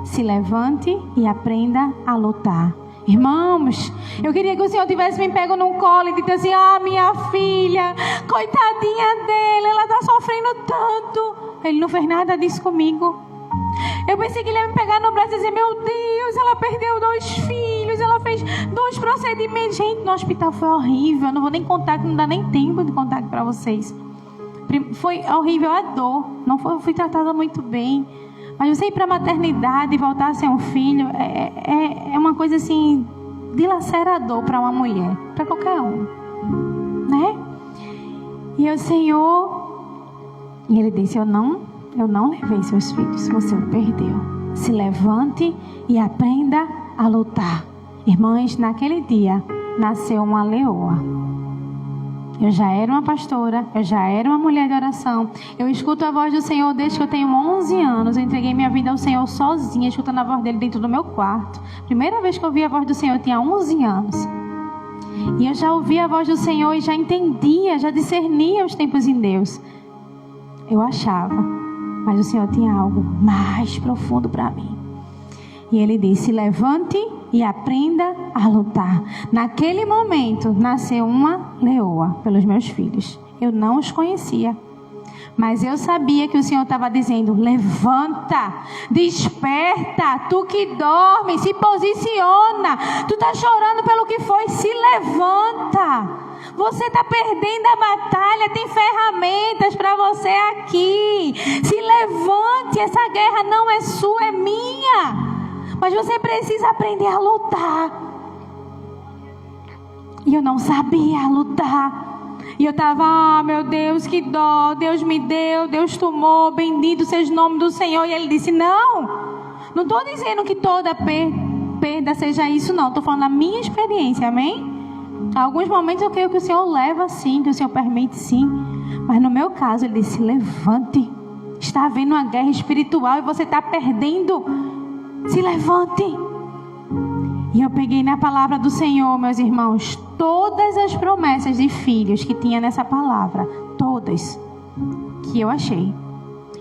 Se levante e aprenda a lutar. Irmãos, eu queria que o Senhor tivesse me pego num colo e dito assim: minha filha, coitadinha dela, ela está sofrendo tanto. Ele não fez nada disso comigo. Eu pensei que ele ia me pegar no braço e dizer: meu Deus, ela perdeu 2 filhos, ela fez 2 procedimentos. Gente, no hospital foi horrível. Eu não vou nem contar, que não dá nem tempo de contar para vocês. Foi horrível a dor. Não fui tratada muito bem. Mas você ir para a maternidade e voltar a ser um filho é uma coisa assim dilacerador para uma mulher, para qualquer um, né? E o Senhor, e Ele disse: eu não levei seus filhos, você o perdeu. Se levante e aprenda a lutar. Irmãs, naquele dia nasceu uma leoa. Eu já era uma pastora, eu já era uma mulher de oração. Eu escuto a voz do Senhor desde que eu tenho 11 anos. Eu entreguei minha vida ao Senhor sozinha, escutando a voz dele dentro do meu quarto. Primeira vez que eu ouvi a voz do Senhor, eu tinha 11 anos. E eu já ouvia a voz do Senhor e já entendia, já discernia os tempos em Deus. Eu achava, mas o Senhor tinha algo mais profundo para mim. E Ele disse: levante e aprenda a lutar. Naquele momento, nasceu uma leoa pelos meus filhos. Eu não os conhecia, mas eu sabia que o Senhor estava dizendo: levanta, desperta, tu que dorme, se posiciona. Tu está chorando pelo que foi, se levanta. Você está perdendo a batalha, tem ferramentas para você aqui. Se levante, essa guerra não é sua, é minha. Mas você precisa aprender a lutar. E eu não sabia lutar. E eu estava: meu Deus, que dó. Deus me deu, Deus tomou. Bendito seja o nome do Senhor. E Ele disse: não estou dizendo que toda perda seja isso, não. Estou falando da minha experiência, amém? Alguns momentos eu creio que o Senhor leva sim, que o Senhor permite sim. Mas no meu caso, Ele disse, levante. Está havendo uma guerra espiritual e você está perdendo. Se levante. E eu peguei na palavra do Senhor, meus irmãos, todas as promessas de filhos que tinha nessa palavra, todas que eu achei,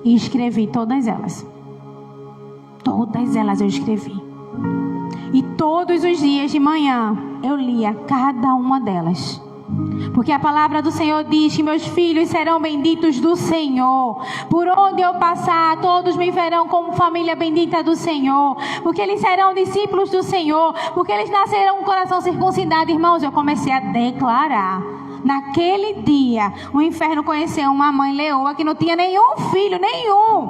e escrevi todas elas. Todas elas eu escrevi. E todos os dias de manhã eu lia cada uma delas. Porque a palavra do Senhor diz que meus filhos serão benditos do Senhor. Por onde eu passar, todos me verão como família bendita do Senhor. Porque eles serão discípulos do Senhor. Porque eles nascerão com o coração circuncidado. Irmãos, eu comecei a declarar. Naquele dia, o inferno conheceu uma mãe leoa que não tinha nenhum filho, nenhum.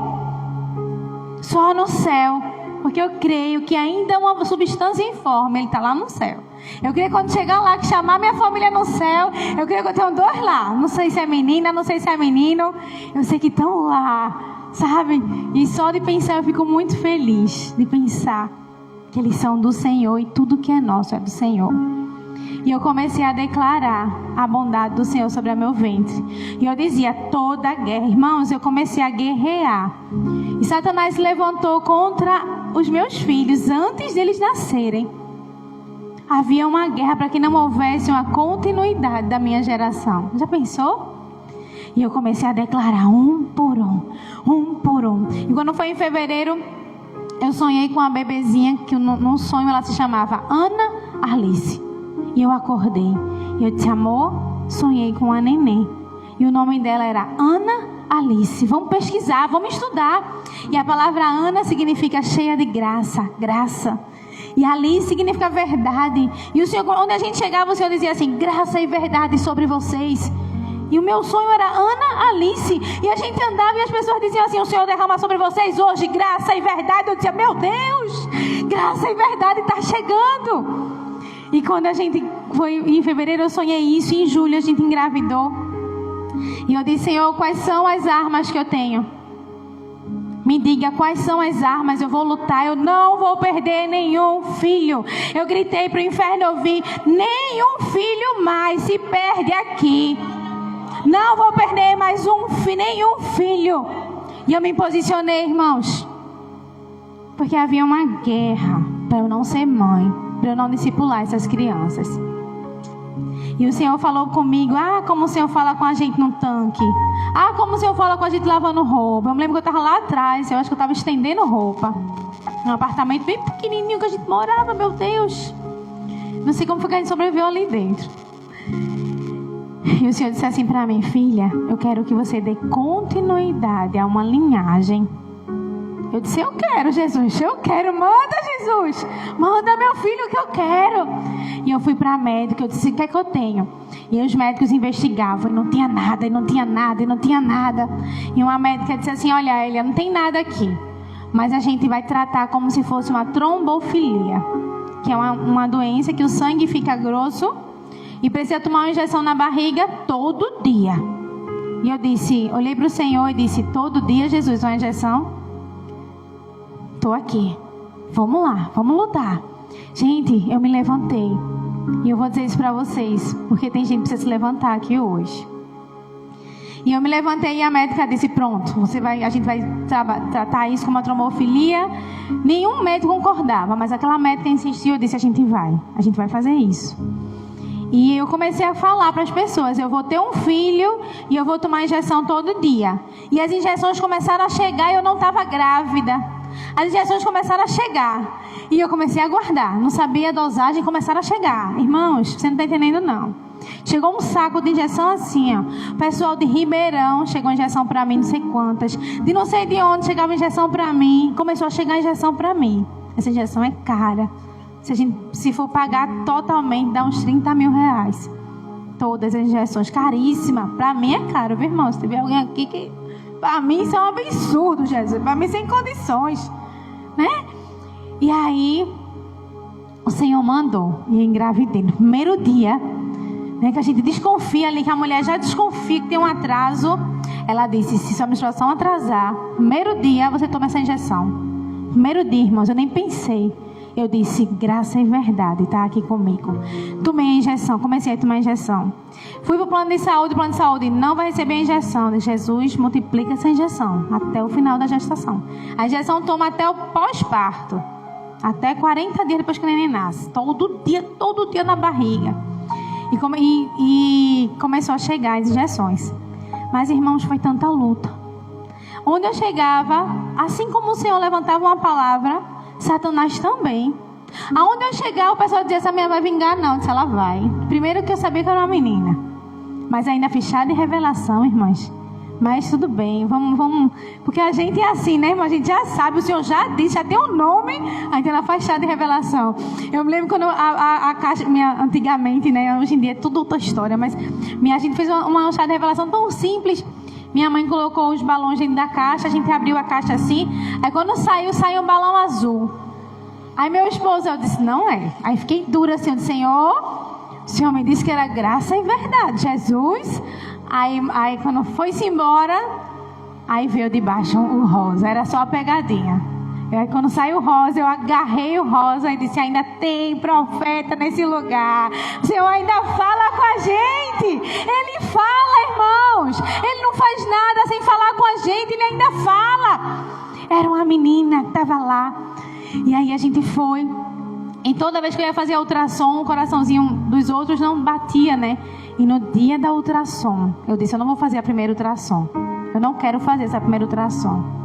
Só no céu. Porque eu creio que ainda uma substância informe, ele está lá no céu. Eu creio que quando chegar lá, que chamar minha família no céu, eu creio que eu tenho 2 lá. Não sei se é menina, não sei se é menino. Eu sei que estão lá, sabe? E só de pensar eu fico muito feliz. De pensar que eles são do Senhor e tudo que é nosso é do Senhor. E eu comecei a declarar a bondade do Senhor sobre o meu ventre. E eu dizia, toda a guerra. Irmãos, eu comecei a guerrear. E Satanás se levantou contra os meus filhos antes deles nascerem. Havia uma guerra para que não houvesse uma continuidade da minha geração. Já pensou? E eu comecei a declarar um por um. E quando foi em fevereiro, eu sonhei com uma bebezinha que num sonho ela se chamava Ana Alice. E eu acordei. E eu disse, amor, sonhei com uma neném. E o nome dela era Ana Alice. Vamos pesquisar, vamos estudar. E a palavra Ana significa cheia de graça, graça. E Alice significa verdade. E o Senhor, onde a gente chegava, o Senhor dizia assim, graça e verdade sobre vocês. E o meu sonho era Ana Alice. E a gente andava e as pessoas diziam assim, o Senhor derrama sobre vocês hoje graça e verdade. Eu dizia, meu Deus, graça e verdade está chegando. E quando a gente foi em fevereiro, eu sonhei isso. E em julho a gente engravidou. E eu disse, Senhor, quais são as armas que eu tenho? Me diga quais são as armas, eu vou lutar, eu não vou perder nenhum filho. Eu gritei para o inferno ouvir, nenhum filho mais se perde aqui. Não vou perder mais nenhum filho. E eu me posicionei, irmãos, porque havia uma guerra para eu não ser mãe, para eu não discipular essas crianças. E o Senhor falou comigo, como o Senhor fala com a gente no tanque. Como o Senhor fala com a gente lavando roupa. Eu me lembro que eu estava lá atrás, eu acho que eu estava estendendo roupa. Num apartamento bem pequenininho que a gente morava, meu Deus. Não sei como foi que a gente sobreviveu ali dentro. E o Senhor disse assim para mim, filha, eu quero que você dê continuidade a uma linhagem. Eu disse, eu quero, Jesus, eu quero, manda, Jesus, manda meu filho que eu quero. E eu fui para a médica, eu disse, o que é que eu tenho? E os médicos investigavam, e não tinha nada, e não tinha nada, e não tinha nada. E uma médica disse assim, olha, Elia, não tem nada aqui, mas a gente vai tratar como se fosse uma trombofilia, que é uma doença que o sangue fica grosso e precisa tomar uma injeção na barriga todo dia. E eu disse, olhei para o Senhor e disse, todo dia, Jesus, uma injeção? Estou aqui, vamos lá, vamos lutar. Gente, eu me levantei. E eu vou dizer isso para vocês, porque tem gente que precisa se levantar aqui hoje. E eu me levantei e a médica disse, pronto, a gente vai tratar isso como uma trombofilia. Nenhum médico concordava, mas aquela médica insistiu, eu disse, a gente vai fazer isso. E eu comecei a falar para as pessoas, eu vou ter um filho e eu vou tomar injeção todo dia. E as injeções começaram a chegar e eu não estava grávida. As injeções começaram a chegar. E eu comecei a guardar. Não sabia a dosagem, começaram a chegar. Irmãos, você não está entendendo não. Chegou um saco de injeção assim, ó. O pessoal de Ribeirão chegou injeção para mim, não sei quantas. De não sei de onde chegava injeção para mim. Começou a chegar injeção para mim. Essa injeção é cara. Se for pagar totalmente, dá uns 30 mil reais. Todas as injeções, caríssima. Para mim é caro, viu, irmão? Se tiver alguém aqui que... Para mim isso é um absurdo, Jesus. Para mim sem condições, né? E aí o Senhor mandou e eu engravidei no primeiro dia, né? Que a gente desconfia ali, que a mulher já desconfia que tem um atraso. Ela disse, se sua menstruação atrasar, primeiro dia você toma essa injeção. Primeiro dia, irmãos, eu nem pensei. Eu disse, graça e verdade, está aqui comigo. Tomei a injeção, comecei a tomar a injeção. Fui para o plano de saúde não vai receber a injeção. Jesus multiplica essa injeção até o final da gestação. A injeção toma até o pós-parto, até 40 dias depois que o neném nasce. Todo dia na barriga. E começou a chegar as injeções. Mas, irmãos, foi tanta luta. Onde eu chegava, assim como o Senhor levantava uma palavra, Satanás também. Aonde eu chegar, o pessoal dizia, essa menina vai vingar? Não, eu disse, ela vai. Primeiro que eu sabia que era uma menina. Mas ainda fechada de revelação, irmãs. Mas tudo bem, vamos. Porque a gente é assim, né, irmã? A gente já sabe, o Senhor já disse, já tem um nome, ainda na fachada de revelação. Eu me lembro quando a caixa, antigamente, né? Hoje em dia é tudo outra história, mas a gente fez uma chá de revelação tão simples. Minha mãe colocou os balões dentro da caixa, a gente abriu a caixa assim. Aí quando saiu um balão azul. Aí meu esposo, eu disse, não é. Aí fiquei dura assim, eu disse, o Senhor me disse que era graça e verdade, Jesus. Aí quando foi-se embora, aí veio de baixo o rosa, era só a pegadinha. Aí quando saiu o rosa, eu agarrei o rosa e disse, ainda tem profeta nesse lugar. O Senhor ainda fala com a gente. Ele fala, irmãos. Ele não faz nada sem falar com a gente, ele ainda fala. Era uma menina que estava lá. E aí a gente foi. E toda vez que eu ia fazer a ultrassom, o coraçãozinho dos outros não batia, né? E no dia da ultrassom, eu disse, eu não vou fazer a primeira ultrassom. Eu não quero fazer essa primeira ultrassom.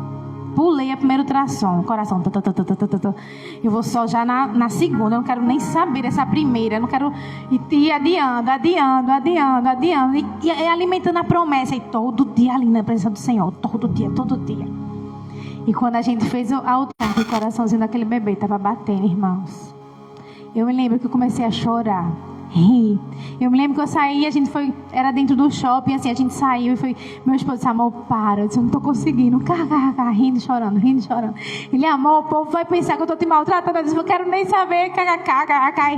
Pulei a primeira ultrassom, o coração. Eu vou só já na segunda, eu não quero nem saber dessa primeira. Eu não quero ir adiando. E alimentando a promessa. E todo dia ali na presença do Senhor, todo dia. E quando a gente fez a ultrassom, o coraçãozinho daquele bebê estava batendo, irmãos. Eu me lembro que eu comecei a chorar. Ri. Eu me lembro que eu saí, era dentro do shopping, assim, a gente saiu e foi, meu esposo disse, amor, para, eu disse, eu não tô conseguindo, rindo e chorando. Ele, amor, o povo vai pensar que eu tô te maltratando, eu disse, eu quero nem saber,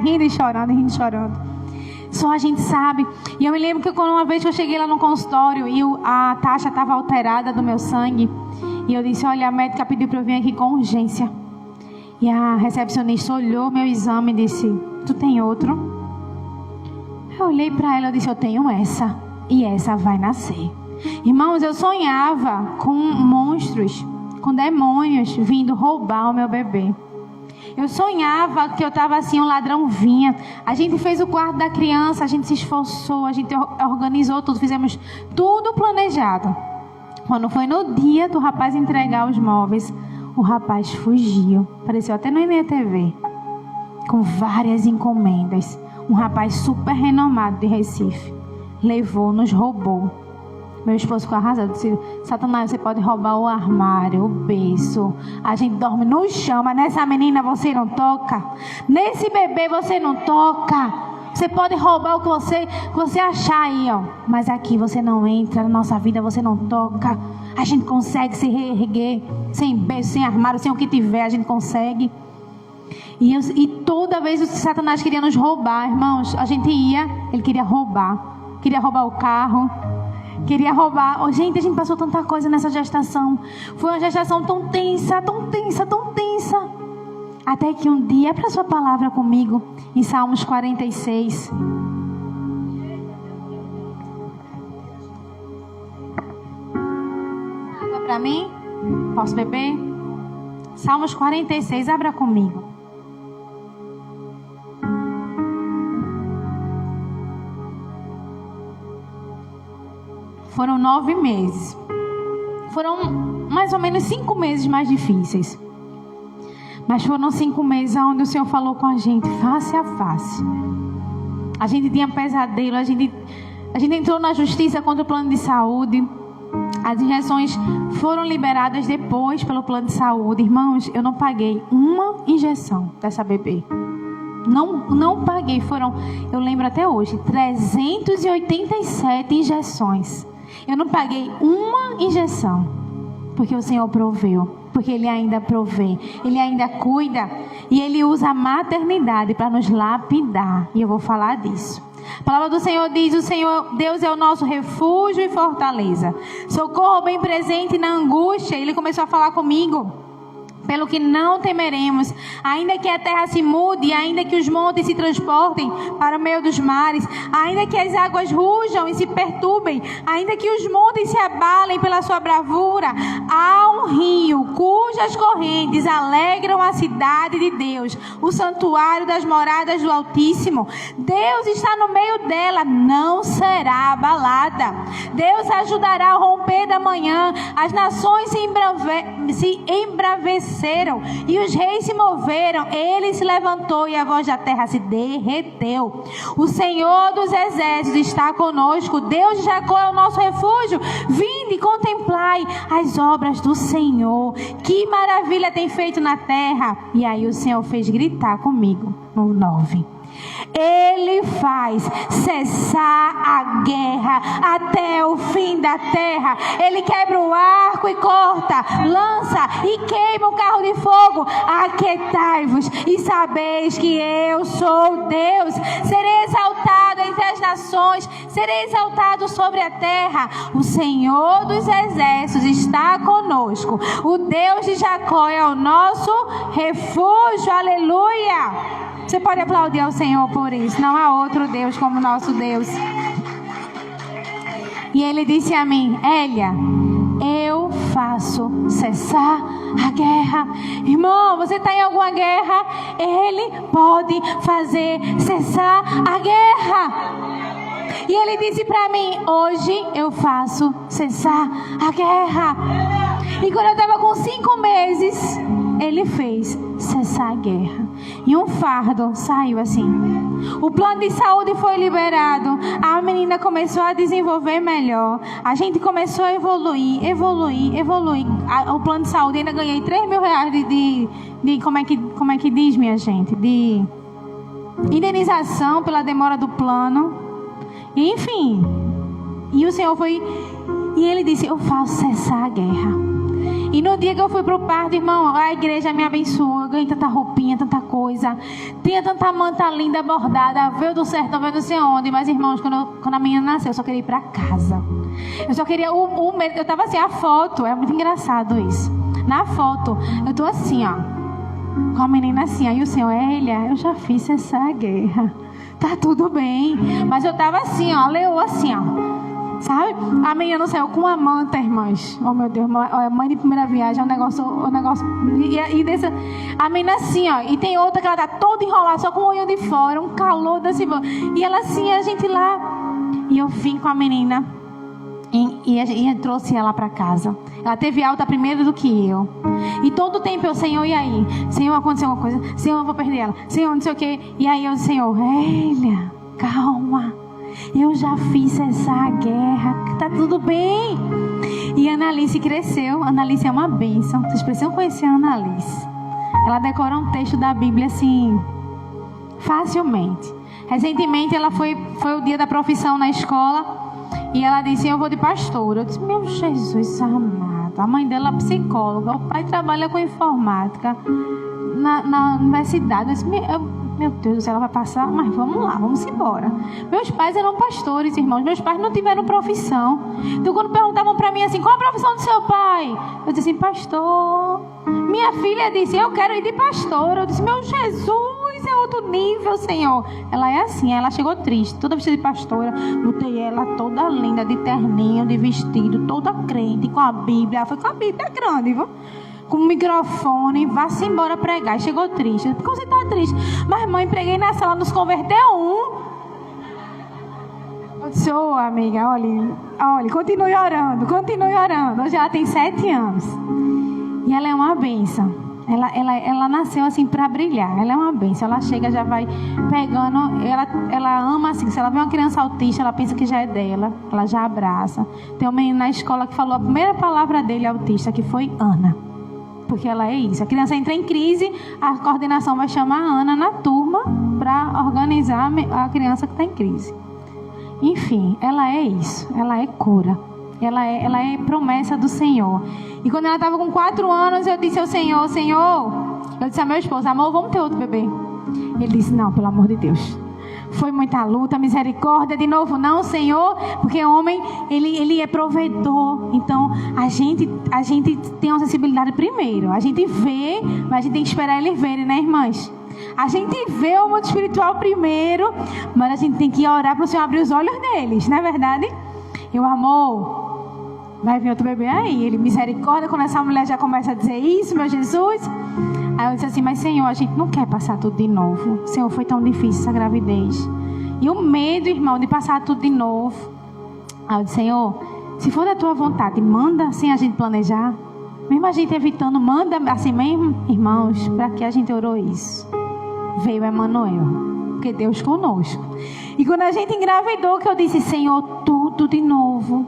rindo e chorando. Só a gente sabe. E eu me lembro que quando uma vez que eu cheguei lá no consultório e a taxa estava alterada do meu sangue, e eu disse, olha, a médica pediu para eu vir aqui com urgência. E a recepcionista olhou meu exame e disse, tu tem outro? Eu olhei para ela e disse, eu tenho essa. E essa vai nascer. Irmãos, eu sonhava com monstros, com demônios vindo roubar o meu bebê. Eu sonhava que eu estava assim, um ladrão vinha. A gente fez o quarto da criança, a gente se esforçou, a gente organizou tudo, fizemos tudo planejado. Quando foi no dia do rapaz entregar os móveis, o rapaz fugiu. Apareceu até no MTV, com várias encomendas. Um rapaz super renomado de Recife. Levou, nos roubou. Meu esposo ficou arrasado. Disse, Satanás, você pode roubar o armário, o berço. A gente dorme no chão, mas nessa menina você não toca. Nesse bebê você não toca. Você pode roubar o que você achar aí, ó. Mas aqui você não entra, na nossa vida você não toca. A gente consegue se reerguer. Sem berço, sem armário, sem o que tiver, a gente consegue. E toda vez o Satanás queria nos roubar, irmãos. A gente ia, ele queria roubar. Queria roubar o carro. Queria roubar. Oh, gente, a gente passou tanta coisa nessa gestação. Foi uma gestação tão tensa. Até que um dia, para sua palavra comigo, em Salmos 46. Água para mim? Posso beber? Salmos 46, abra comigo. Foram 9 meses. Foram mais ou menos 5 meses mais difíceis. Mas foram 5 meses onde o Senhor falou com a gente, face a face. A gente tinha pesadelo, a gente entrou na justiça contra o plano de saúde. As injeções foram liberadas depois pelo plano de saúde. Irmãos, eu não paguei uma injeção dessa bebê. Não paguei. Eu lembro até hoje, 387 injeções. Eu não paguei uma injeção, porque o Senhor proveu, porque Ele ainda provê, Ele ainda cuida, e Ele usa a maternidade para nos lapidar, e eu vou falar disso. A palavra do Senhor diz, o Senhor, Deus é o nosso refúgio e fortaleza, socorro bem presente na angústia. Ele começou a falar comigo, pelo que não temeremos, ainda que a terra se mude, ainda que os montes se transportem para o meio dos mares, ainda que as águas rujam e se perturbem, ainda que os montes se abalem pela sua bravura, há um rio cujas correntes alegram a cidade de Deus, o santuário das moradas do Altíssimo. Deus está no meio dela, não será abalada. Deus ajudará a romper da manhã, as nações se embraveceram e os reis se moveram, ele se levantou e a voz da terra se derreteu. O Senhor dos exércitos está conosco, Deus de Jacó é o nosso refúgio. Vinde e contemplai as obras do Senhor, que maravilha tem feito na terra. E aí o Senhor fez gritar comigo no 9. Ele faz cessar a guerra até o fim da terra. Ele quebra o arco e corta, lança e queima o carro de fogo. Aquietai-vos e sabeis que eu sou Deus. Serei exaltado entre as nações, serei exaltado sobre a terra. O Senhor dos exércitos está conosco. O Deus de Jacó é o nosso refúgio. Aleluia! Você pode aplaudir ao Senhor por isso. Não há outro Deus como nosso Deus. E ele disse a mim: Elia, eu faço cessar a guerra. Irmão, você está em alguma guerra? Ele pode fazer cessar a guerra. E ele disse para mim: hoje eu faço cessar a guerra. E quando eu estava com 5 meses, ele fez cessar a guerra. E um fardo saiu assim. O plano de saúde foi liberado. A menina começou a desenvolver melhor. A gente começou a evoluir. O plano de saúde, ainda ganhei 3 mil reais de como é que diz, minha gente? De indenização pela demora do plano. Enfim. E o Senhor foi... E ele disse: eu faço cessar a guerra. E no dia que eu fui pro parto, irmão, a igreja me abençoou. Eu ganhei tanta roupinha, tanta coisa. Tinha tanta manta linda bordada. Veio do sertão, veio não sei onde. Mas, irmãos, quando a menina nasceu, eu só queria ir pra casa. Eu só queria eu tava assim, a foto. É muito engraçado isso. Na foto, eu tô assim, ó. Com a menina assim. Aí o Senhor: Elia, eu já fiz essa guerra. Tá tudo bem. Mas eu tava assim, ó. Leou assim, ó. Sabe? A menina não saiu com uma manta, irmãs. Oh, meu Deus, mãe de primeira viagem é um negócio. A menina assim, ó. E tem outra que ela tá toda enrolada, só com o olho de fora, um calor desse. E ela assim, a gente lá. E eu vim com a menina e trouxe ela para casa. Ela teve alta primeiro do que eu. E todo o tempo eu: Senhor, e aí? Senhor, aconteceu alguma coisa? Senhor, eu vou perder ela. Senhor, não sei o quê. E aí eu: Senhor, Elia, calma. Eu já fiz cessar a guerra. Tá tudo bem. E a Analice cresceu. A Analice é uma bênção. Vocês precisam conhecer a Analice. Ela decora um texto da Bíblia assim, facilmente. Recentemente ela foi o dia da profissão na escola. E ela disse: eu vou de pastora. Eu disse: meu Jesus amado. A mãe dela é psicóloga. O pai trabalha com informática na universidade. Eu disse: meu Deus do céu, ela vai passar, mas vamos lá, vamos embora. Meus pais eram pastores, irmãos. Meus pais não tiveram profissão. Então, quando perguntavam para mim assim: qual a profissão do seu pai? Eu disse assim: pastor. Minha filha disse: eu quero ir de pastor. Eu disse: meu Jesus, é outro nível, Senhor. Ela é assim, ela chegou triste, toda vestida de pastora. Botei ela toda linda, de terninho, de vestido, toda crente, com a Bíblia. Ela foi com a Bíblia grande, viu? Com o microfone, vá-se embora pregar. E chegou triste. Por que você está triste? Mas, mãe, preguei na sala, nos converteu um. Eu disse: ô, amiga, olha, continue orando. Hoje ela tem 7 anos. E ela é uma bênção. Ela nasceu assim para brilhar. Ela é uma bênção. Ela chega, já vai pegando. Ela ama assim. Se ela vê uma criança autista, ela pensa que já é dela. Ela já abraça. Tem um menino na escola que falou a primeira palavra dele autista, que foi Ana. Porque ela é isso. A criança entra em crise, a coordenação vai chamar a Ana na turma para organizar a criança que está em crise. Enfim, ela é isso. Ela é cura. Ela é promessa do Senhor. E quando ela estava com 4 anos, eu disse ao Senhor: eu disse a meu esposo: amor, vamos ter outro bebê. Ele disse: não, pelo amor de Deus. foi muita luta, misericórdia, de novo não, Senhor, porque o homem, ele é provedor. Então, a gente tem uma sensibilidade primeiro. A gente vê, mas a gente tem que esperar eles verem, né, irmãs? A gente vê o mundo espiritual primeiro, mas a gente tem que orar para o Senhor abrir os olhos deles, não é verdade? Eu, amor, vai vir outro bebê aí. Ele, misericórdia, quando essa mulher já começa a dizer isso, meu Jesus. Aí eu disse assim, mas Senhor, a gente não quer passar tudo de novo. Senhor, foi tão difícil essa gravidez. E o medo, irmão, de passar tudo de novo. Aí eu disse, Senhor, se for da tua vontade, manda sem a gente planejar. Mesmo a gente evitando, manda assim mesmo. Irmãos, para que a gente orou isso? Veio Emanuel, porque Deus conosco. E quando a gente engravidou, que eu disse, Senhor, tudo de novo.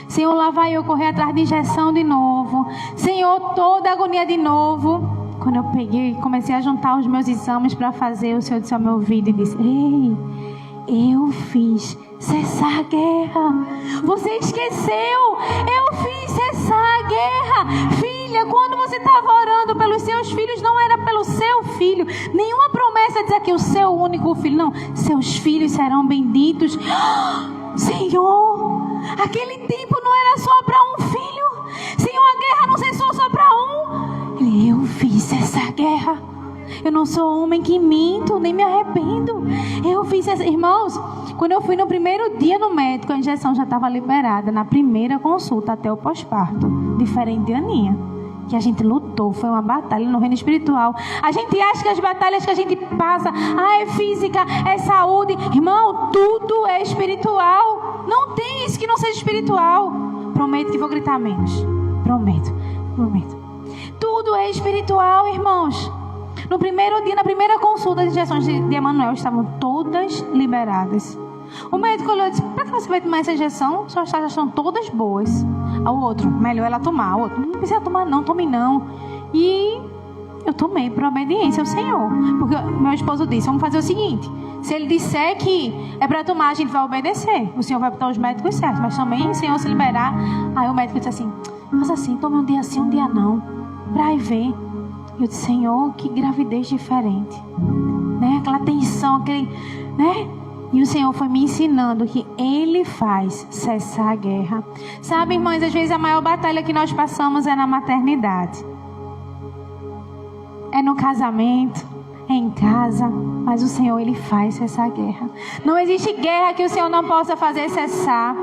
Senhor, lá vai eu correr atrás de injeção de novo. Senhor, toda agonia de novo. Quando eu peguei, comecei a juntar os meus exames para fazer, o Senhor disse ao meu ouvido e disse, ei, eu fiz cessar a guerra. Você esqueceu, eu fiz cessar a guerra. Filha, quando você estava orando pelos seus filhos, não era pelo seu filho. Nenhuma promessa diz aqui o seu único filho. Não, seus filhos serão benditos. Senhor, aquele tempo não era só para um filho. Senhor, a guerra não cessou só para um. Ele, eu fiz essa guerra. Eu não sou homem que minto, nem me arrependo. Eu fiz essa... Irmãos, quando eu fui no primeiro dia no médico, a injeção já estava liberada na primeira consulta até o pós-parto. Diferente de Aninha, que a gente lutou, foi uma batalha no reino espiritual. A gente acha que as batalhas que a gente passa, é física, é saúde. Irmão, tudo é espiritual. Não tem isso que não seja espiritual. Prometo que vou gritar menos. Prometo. Tudo é espiritual, irmãos. No primeiro dia, na primeira consulta, as injeções de Emanuel estavam todas liberadas. O médico olhou e disse, para que você vai tomar essa injeção? Suas taxas estão todas boas. O outro, melhor ela tomar. O outro, não precisa tomar não, tome não. E eu tomei por obediência ao Senhor. Porque meu esposo disse, vamos fazer o seguinte, se ele disser que é para tomar, a gente vai obedecer. O Senhor vai botar os médicos certos, mas também o Senhor se liberar. Aí o médico disse assim, mas assim, tome um dia sim, um dia não, para ir ver. Eu disse, Senhor, que gravidez diferente, né? Aquela tensão, aquele, né? E o Senhor foi me ensinando que Ele faz cessar a guerra. Sabe, irmãs, às vezes a maior batalha que nós passamos é na maternidade. É no casamento, é em casa, mas o Senhor, Ele faz cessar a guerra. Não existe guerra que o Senhor não possa fazer cessar.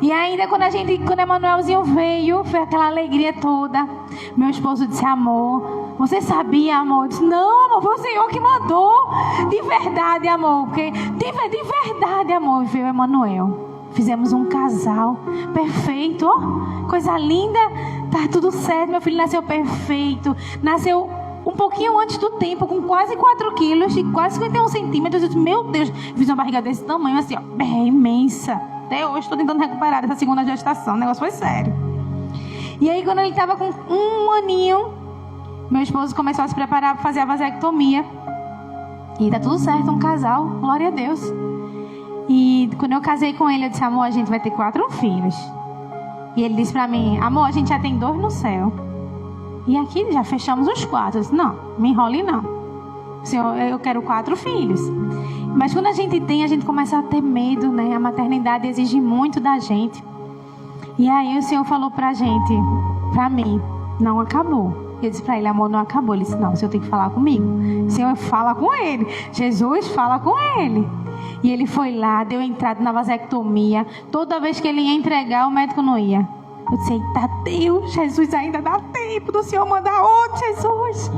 E ainda quando Emanuelzinho veio, foi aquela alegria toda. Meu esposo disse, amor, você sabia, amor? Eu disse, não, amor, foi o Senhor que mandou. De verdade, amor, porque de verdade, amor, veio Emanuel. Fizemos um casal perfeito, ó, coisa linda, tá tudo certo, meu filho nasceu perfeito, nasceu um pouquinho antes do tempo, com quase 4 quilos e quase 51 centímetros. Eu disse, meu Deus, fiz uma barriga desse tamanho, assim, ó, bem imensa. Até hoje estou tentando recuperar dessa segunda gestação, o negócio foi sério. E aí quando ele estava com 1 aninho, meu esposo começou a se preparar para fazer a vasectomia. E tá tudo certo, um casal, glória a Deus. E quando eu casei com ele, eu disse, amor, a gente vai ter 4 filhos. E ele disse para mim, amor, a gente já tem 2 no céu. E aqui já fechamos os 4. Eu disse, não, me enrole não. Senhor, eu quero 4 filhos. Mas quando a gente tem, a gente começa a ter medo, né? A maternidade exige muito da gente. E aí o Senhor falou pra gente, pra mim, não acabou. Eu disse pra ele, amor, não acabou. Ele disse, não, o Senhor tem que falar comigo. O Senhor fala com ele. Jesus fala com ele. E ele foi lá, deu entrada na vasectomia. Toda vez que ele ia entregar, o médico não ia. Eu disse, eita Deus, Jesus, ainda dá tempo do Senhor mandar outro, Jesus.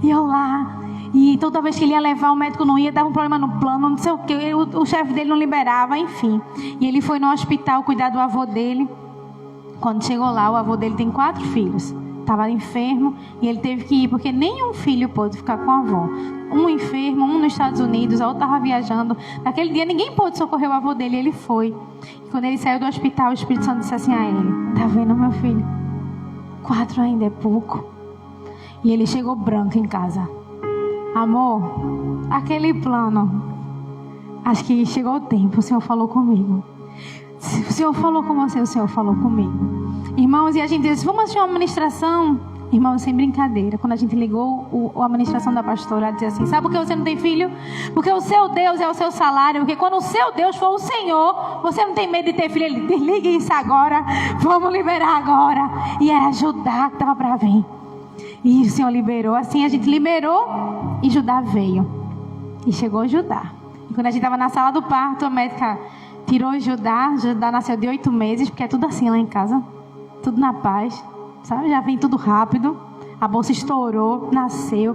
E eu lá. E toda vez que ele ia levar, o médico não ia, dava um problema no plano, não sei o que, o chefe dele não liberava, enfim. E ele foi no hospital cuidar do avô dele. Quando chegou lá, o avô dele tem 4 filhos. Estava enfermo e ele teve que ir, porque nenhum filho pôde ficar com o avô. Um enfermo, um nos Estados Unidos, a outra estava viajando. Naquele dia ninguém pôde socorrer o avô dele, ele foi. E quando ele saiu do hospital, o Espírito Santo disse assim a ele, tá vendo, meu filho? 4 ainda é pouco. E ele chegou branco em casa. Amor, aquele plano, acho que chegou o tempo, o Senhor falou comigo. O Senhor falou com você, o Senhor falou comigo. Irmãos, e a gente disse, vamos assistir uma ministração? Irmão, sem brincadeira, quando a gente ligou a administração da pastora, ela dizia assim: sabe por que você não tem filho? Porque o seu Deus é o seu salário. Porque quando o seu Deus for o Senhor, você não tem medo de ter filho. Ele: desligue isso agora, vamos liberar agora. E era Judá que estava para vir. E o Senhor liberou. Assim a gente liberou e Judá veio. E chegou Judá. E quando a gente estava na sala do parto, a médica tirou Judá. Judá nasceu de 8 meses, porque é tudo assim lá em casa. Tudo na paz, sabe? Já vem tudo rápido. A bolsa estourou, nasceu.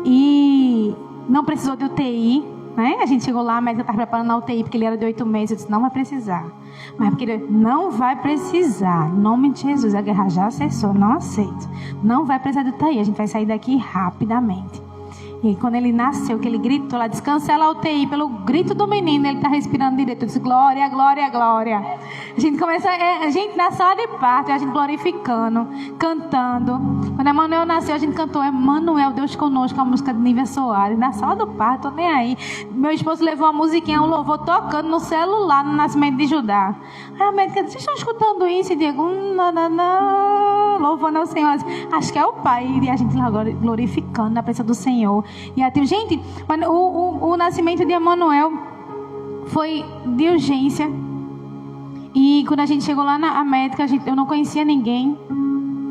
E não precisou de UTI, né? A gente chegou lá, a médica estava preparando a UTI, porque ele era de 8 meses. Eu disse: não vai precisar. Mas porque ele não vai precisar. Em nome de Jesus, a guerra já cessou, não aceito. Não vai precisar de UTI, a gente vai sair daqui rapidamente. E quando ele nasceu, que ele gritou, ela disse: cancela a UTI. Pelo grito do menino, ele está respirando direito. Eu disse: glória, glória, glória. A gente começa, a gente na sala de parto, a gente glorificando, cantando. Quando Emanuel nasceu, a gente cantou Emanuel, Deus conosco, a música de Nívia Soares. Na sala do parto, tô nem aí. Meu esposo levou a musiquinha, um louvor tocando no celular, no nascimento de Judá. Aí a médica disse: vocês estão escutando isso? E Diego: não, louvando ao Senhor. Acho que é o Pai. E a gente lá glorificando na presença do Senhor. E até, gente, o nascimento de Emanuel foi de urgência. E quando a gente chegou lá na médica, eu não conhecia ninguém.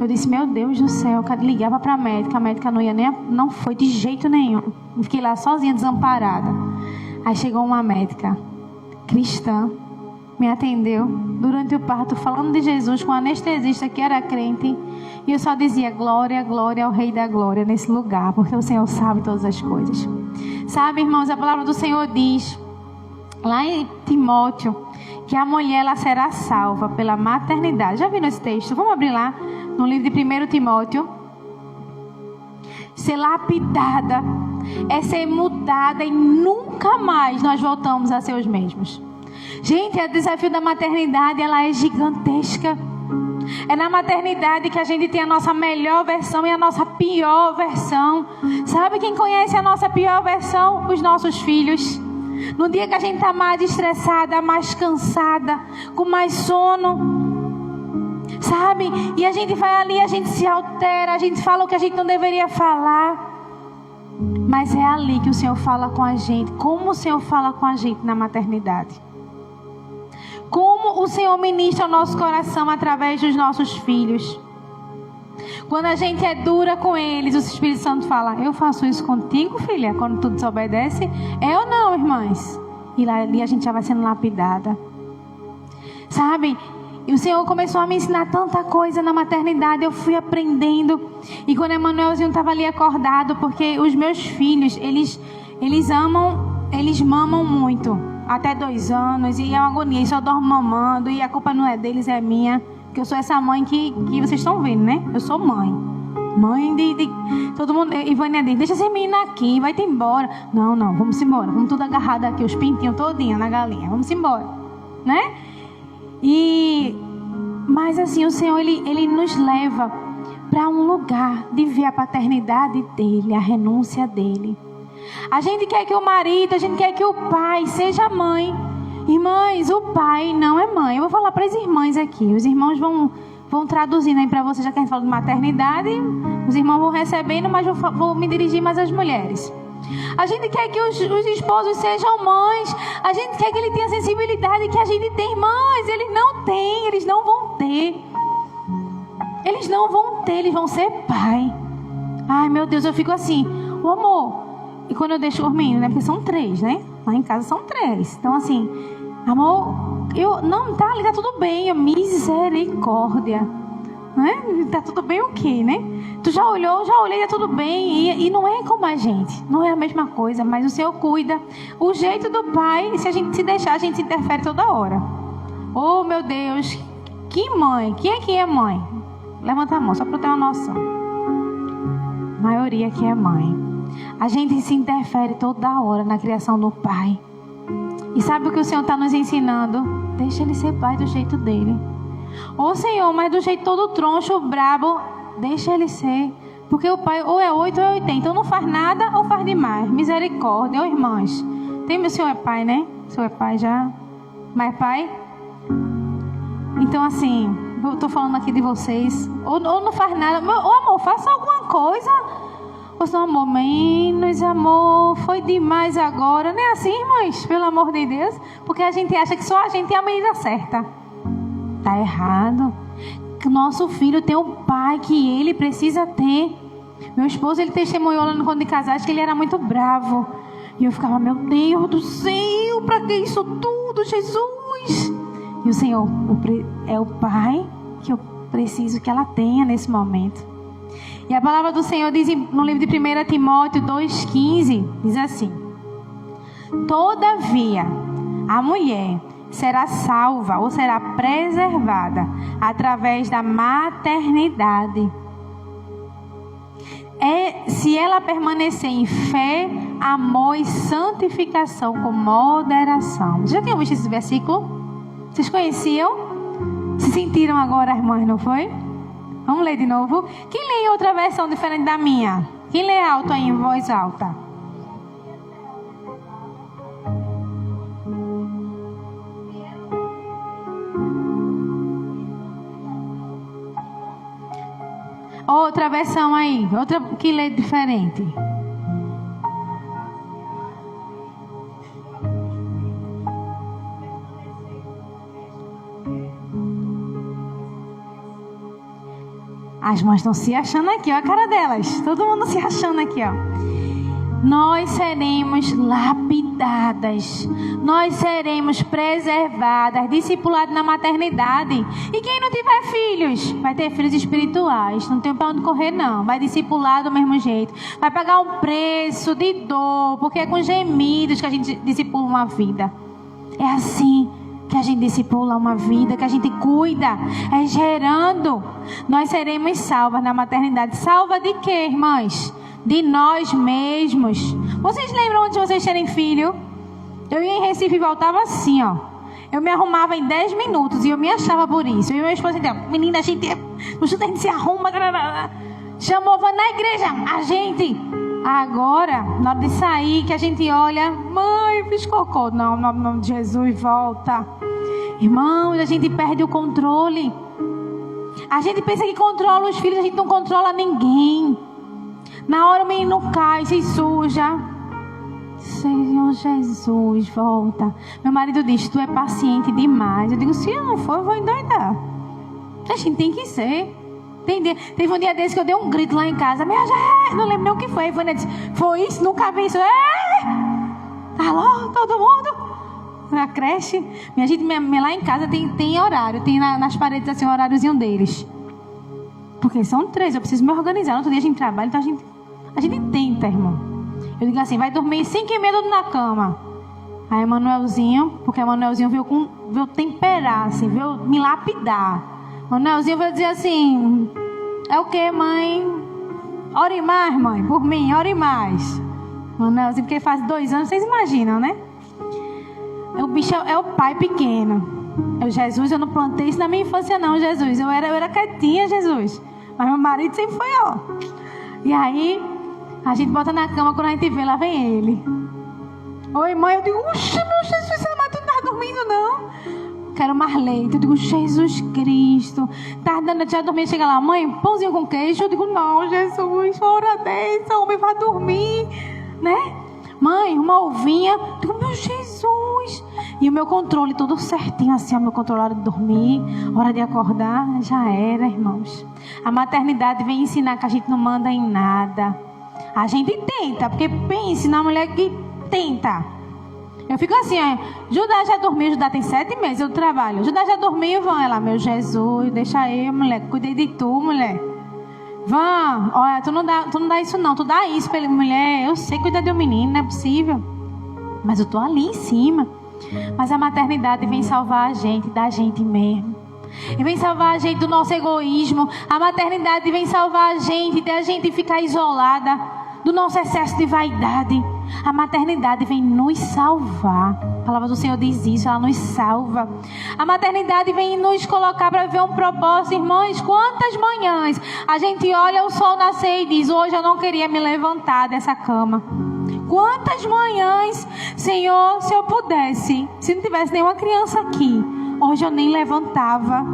Eu disse: meu Deus do céu, eu ligava para a médica não ia nem, não foi de jeito nenhum. Eu fiquei lá sozinha, desamparada. Aí chegou uma médica cristã, me atendeu durante o parto, falando de Jesus com um anestesista que era crente. E eu só dizia: glória, glória ao Rei da Glória nesse lugar, porque o Senhor sabe todas as coisas. Sabe, irmãos, a palavra do Senhor diz lá em Timóteo que a mulher, ela será salva pela maternidade. Já viram esse texto? Vamos abrir lá no livro de 1 Timóteo. Ser lapidada é ser mudada e nunca mais nós voltamos a ser os mesmos. Gente, o desafio da maternidade, ela é gigantesca. É na maternidade que a gente tem a nossa melhor versão e a nossa pior versão. Sabe quem conhece a nossa pior versão? Os nossos filhos. No dia que a gente está mais estressada, mais cansada, com mais sono, sabe? E a gente vai ali, a gente se altera, a gente fala o que a gente não deveria falar. Mas é ali que o Senhor fala com a gente. Como o Senhor fala com a gente na maternidade. Como o Senhor ministra o nosso coração através dos nossos filhos. Quando a gente é dura com eles, o Espírito Santo fala: eu faço isso contigo, filha, quando tu desobedece? É ou não, irmãs? E lá ali a gente já vai sendo lapidada. Sabe? E o Senhor começou a me ensinar tanta coisa na maternidade. Eu fui aprendendo. E quando Emanuelzinho estava ali acordado, porque os meus filhos, eles mamam muito. Até 2 anos, e é uma agonia, eles só dormem mamando, e a culpa não é deles, é minha, porque eu sou essa mãe que vocês estão vendo, né? Eu sou mãe de todo mundo. Ivânia diz: deixa esse menino aqui, vai-te embora. Não, vamos embora, vamos tudo agarrado aqui, os pintinhos todinhos na galinha, vamos embora, né? Mas assim, o Senhor, ele nos leva para um lugar de ver a paternidade dele, a renúncia dele. A gente quer que o marido, a gente quer que o pai seja mãe. Irmãs, o pai não é mãe. Eu vou falar para as irmãs aqui. Os irmãos vão traduzindo aí para vocês, já que a gente fala de maternidade. Os irmãos vão recebendo, mas vou me dirigir mais às mulheres. A gente quer que os esposos sejam mães. A gente quer que ele tenha a sensibilidade que a gente tem. Mas eles não têm, eles não vão ter. Eles não vão ter, eles vão ser pai. Ai, meu Deus, eu fico assim: o amor. E quando eu deixo os meninos, né? Porque são 3, né? Lá em casa são 3. Então, assim, amor, ali tá tudo bem. Misericórdia. Né? Tá tudo bem o quê, né? Tu já olhou, já olhei, tá tudo bem. E não é como a gente. Não é a mesma coisa, mas o Senhor cuida. O jeito do pai, se a gente se deixar, a gente se interfere toda hora. Oh, meu Deus. Que mãe? Quem é que é mãe? Levanta a mão, só para eu ter uma noção. A maioria aqui é mãe. A gente se interfere toda hora na criação do pai. E sabe o que o Senhor está nos ensinando? Deixa ele ser pai do jeito dele. Ô Senhor, mas do jeito todo troncho, brabo, deixa ele ser. Porque o pai ou é 8 ou é 80. Então não faz nada ou faz demais. Misericórdia, ô irmãs. O senhor é pai, né? O senhor é pai já? Mas pai? Então, assim, eu tô falando aqui de vocês. Ou não faz nada. Ô, amor, faça alguma coisa. Ou senão, amor, menos amor, foi demais agora. Não é assim, irmãs? Pelo amor de Deus. Porque a gente acha que só a gente é a medida certa. Tá errado. Que nosso filho tem o pai que ele precisa ter. Meu esposo, ele testemunhou lá no encontro de casais que ele era muito bravo. E eu ficava, meu Deus do céu, pra que isso tudo, Jesus? E o Senhor é o pai que eu preciso que ela tenha nesse momento. E a palavra do Senhor diz no livro de 1 Timóteo 2,15, diz assim: todavia, a mulher será salva ou será preservada através da maternidade. Se ela permanecer em fé, amor e santificação com moderação. Já tinham visto esse versículo? Vocês conheciam? Se sentiram agora, irmãs, não foi? Vamos ler de novo? Quem lê outra versão diferente da minha? Quem lê alto aí em voz alta? Outra versão aí, outra que lê diferente. As mães estão se achando aqui, ó, a cara delas. Todo mundo se achando aqui, ó. Nós seremos lapidadas. Nós seremos preservadas, discipuladas na maternidade. E quem não tiver filhos, vai ter filhos espirituais. Não tem para onde correr, não. Vai discipular do mesmo jeito. Vai pagar um preço de dor, porque é com gemidos que a gente discipula uma vida. É assim que a gente discipula uma vida, que a gente cuida, é gerando. Nós seremos salvas na maternidade. Salva de quê, irmãs? De nós mesmos. Vocês lembram antes de vocês terem filho? Eu ia em Recife e voltava assim, ó. Eu me arrumava em 10 minutos e eu me achava por isso. E meu esposo então, menina, a gente se arruma. Chamou, vai na igreja, a gente. Agora, na hora de sair, que a gente olha, mãe, fiz cocô. Não, no nome de Jesus, volta. Irmãos, a gente perde o controle. A gente pensa que controla os filhos, a gente não controla ninguém. Na hora o menino cai, se suja. Senhor Jesus, volta. Meu marido diz, tu é paciente demais. Eu digo, se eu não for, eu vou endoidar. A gente tem que ser. Teve um dia desse que eu dei um grito lá em casa. Não lembro nem o que foi. Foi isso? Nunca vi isso. Alô, todo mundo? Na creche. Minha gente, lá em casa tem horário. Tem nas paredes assim, o horáriozinho deles. Porque são 3, eu preciso me organizar. No outro dia a gente trabalha, então a gente tenta, irmão. Eu digo assim, vai dormir 5h30 na cama. Aí Manuelzinho, porque Manuelzinho veio temperar, assim, veio me lapidar. Manuelzinho veio dizer assim, é o que, mãe? Ore mais, mãe, por mim, ore mais. Manuelzinho, porque faz 2 anos, vocês imaginam, né? O bicho é o pai pequeno. Jesus, eu não plantei isso na minha infância não, Jesus. Eu era quietinha, Jesus. Mas meu marido sempre foi, ó. E aí, a gente bota na cama, quando a gente vê, lá vem ele. Oi, mãe. Eu digo, oxe, meu Jesus, mas tu não tá dormindo, não? Quero mais leite. Eu digo, Jesus Cristo. Tá dando, já dormir, chega lá, mãe, pãozinho com queijo. Eu digo, não, Jesus, hora dessa, o homem vai dormir, né? Mãe, uma ovinha. Eu digo, meu Jesus. E o meu controle todo certinho, assim, o meu controle, hora de dormir, hora de acordar, já era, irmãos. A maternidade vem ensinar que a gente não manda em nada. A gente tenta, porque pense na mulher que tenta. Eu fico assim, Judá já dormiu, Judá tem 7 meses, eu trabalho. Judá já dormiu, Van, ela, meu Jesus, deixa eu, mulher, cuidei de tu, mulher. Van, olha, tu não dá isso não, tu dá isso pra ele, mulher, eu sei cuidar de um menino, não é possível. Mas eu tô ali em cima. Mas a maternidade vem salvar a gente, da gente mesmo. E vem salvar a gente do nosso egoísmo. A maternidade vem salvar a gente de a gente ficar isolada, do nosso excesso de vaidade. A maternidade vem nos salvar. A palavra do Senhor diz isso, ela nos salva. A maternidade vem nos colocar para viver um propósito. Irmãs, quantas manhãs a gente olha o sol nascer e diz, hoje eu não queria me levantar dessa cama. Quantas manhãs, Senhor, se eu pudesse, se não tivesse nenhuma criança aqui, Hoje eu nem levantava.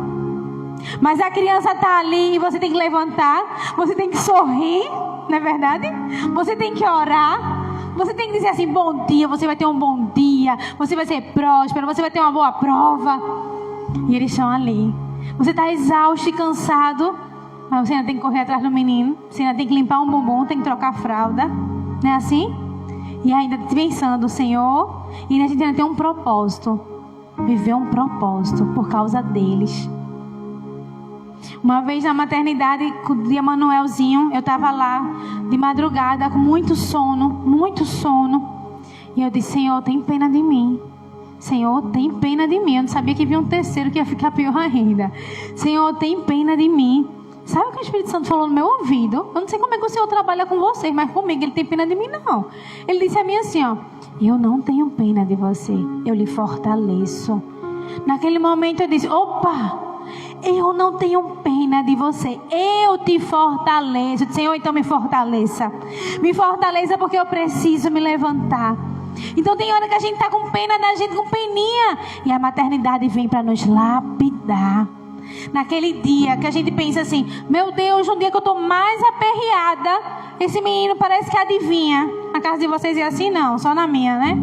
Mas a criança está ali e você tem que levantar. Você tem que sorrir, não é verdade? Você tem que orar. Você tem que dizer assim, bom dia, você vai ter um bom dia. Você vai ser próspero, você vai ter uma boa prova. E eles estão ali. Você está exausto e cansado, mas você ainda tem que correr atrás do menino. Você ainda tem que limpar um bumbum, tem que trocar a fralda. Não é assim? E ainda pensando, Senhor, e a gente ainda tem um propósito. Viver um propósito por causa deles. Uma vez na maternidade de Emanuelzinho, eu estava lá de madrugada com muito sono. E eu disse, Senhor, tem pena de mim. Senhor, tem pena de mim. Eu não sabia que vinha um terceiro que ia ficar pior ainda. Senhor, tem pena de mim. Sabe o que o Espírito Santo falou no meu ouvido? Eu não sei como é que o Senhor trabalha com vocês, mas comigo ele tem pena de mim não. Ele disse a mim assim, ó, eu não tenho pena de você, eu lhe fortaleço. Naquele momento eu disse, opa, eu não tenho pena de você, eu te fortaleço. Eu disse, Senhor, então me fortaleça. Me fortaleça porque eu preciso me levantar. Então tem hora que a gente está com pena da gente, com peninha. E a maternidade vem para nos lapidar. Naquele dia que a gente pensa assim, meu Deus, um dia que eu estou mais aperreada, esse menino parece que adivinha. Na casa de vocês é assim? Não, só na minha, né?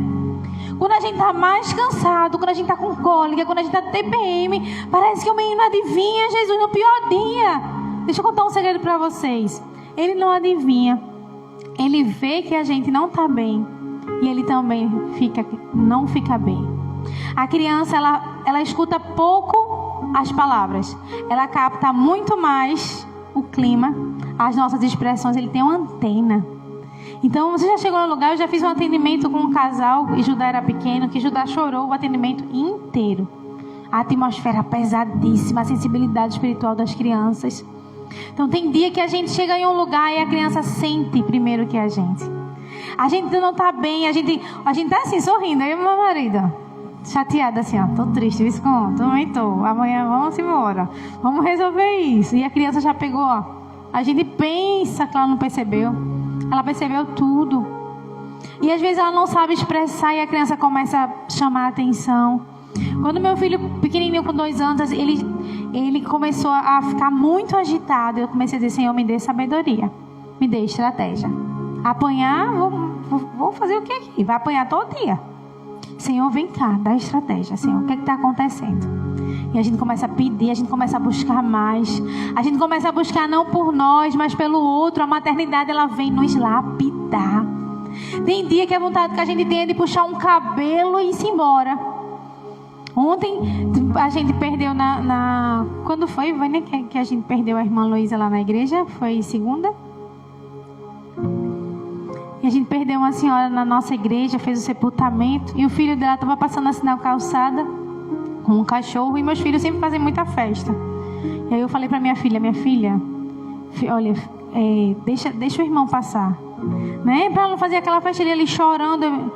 Quando a gente está mais cansado, quando a gente está com cólica, quando a gente está TPM, parece que o menino adivinha Jesus no pior dia. Deixa eu contar um segredo para vocês. Ele não adivinha. Ele vê que a gente não está bem. E ele também não fica bem. A criança, ela escuta pouco as palavras. Ela capta muito mais o clima, as nossas expressões. Ele tem uma antena. Então, você já chegou no lugar, eu já fiz um atendimento com um casal, e Judá era pequeno, que Judá chorou o atendimento inteiro. A atmosfera pesadíssima, a sensibilidade espiritual das crianças. Então, tem dia que a gente chega em um lugar e a criança sente primeiro que a gente. A gente não tá bem, a gente tá assim, sorrindo, eu e meu marido. Chateada assim, ó, tô triste, Visconde, também tô. Amanhã vamos embora, vamos resolver isso. E a criança já pegou, ó. A gente pensa que ela não percebeu. Ela percebeu tudo. E às vezes ela não sabe expressar e a criança começa a chamar a atenção. Quando meu filho pequenininho com 2 anos, ele começou a ficar muito agitado. Eu comecei a dizer, Senhor, me dê sabedoria, me dê estratégia. Apanhar, vou fazer o que aqui? Vai apanhar todo dia. Senhor, vem cá, dá estratégia, Senhor. O que está acontecendo? E a gente começa a pedir, a gente começa a buscar mais. A gente começa a buscar não por nós, mas pelo outro. A maternidade, ela vem nos lapidar. Tem dia que a vontade que a gente tem é de puxar um cabelo e ir embora. Ontem a gente perdeu quando foi, Vânia, que a gente perdeu a irmã Luísa lá na igreja? Foi segunda? E a gente perdeu uma senhora na nossa igreja, fez o sepultamento. E o filho dela estava passando assim na calçada com um cachorro. E meus filhos sempre fazem muita festa. E aí eu falei para minha filha, olha, deixa o irmão passar, né? Para não fazer aquela festa ali chorando.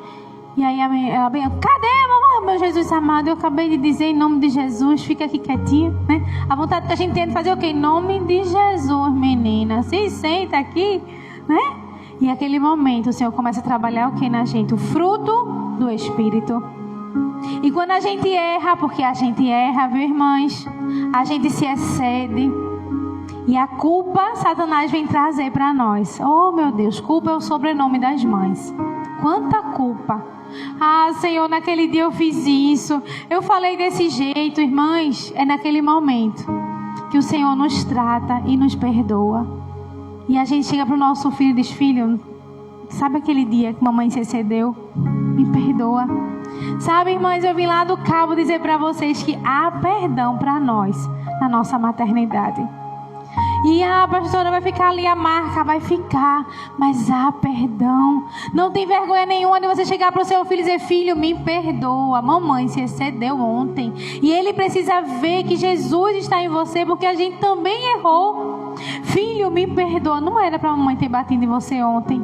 E aí ela veio, cadê, mamãe? Meu Jesus amado, eu acabei de dizer em nome de Jesus, fica aqui quietinha, né? A vontade que a gente tem de fazer o quê? Em nome de Jesus, menina. Se senta aqui, né? E naquele momento o Senhor começa a trabalhar o que na gente? O fruto do Espírito. E quando a gente erra, porque a gente erra, viu, irmãs? A gente se excede. E a culpa, Satanás vem trazer para nós. Oh, meu Deus, culpa é o sobrenome das mães. Quanta culpa. Ah, Senhor, naquele dia eu fiz isso. Eu falei desse jeito, irmãs. É naquele momento que o Senhor nos trata e nos perdoa. E a gente chega para o nosso filho e diz, filho, sabe aquele dia que mamãe se excedeu? Me perdoa. Sabe, irmãs, eu vim lá do Cabo dizer para vocês que há perdão para nós na nossa maternidade. E a pastora vai ficar ali, a marca vai ficar, mas há perdão. Não tem vergonha nenhuma de você chegar para o seu filho e dizer, filho, me perdoa, mamãe se excedeu ontem. E ele precisa ver que Jesus está em você, porque a gente também errou. Filho, me perdoa, não era para a mamãe ter batido em você ontem.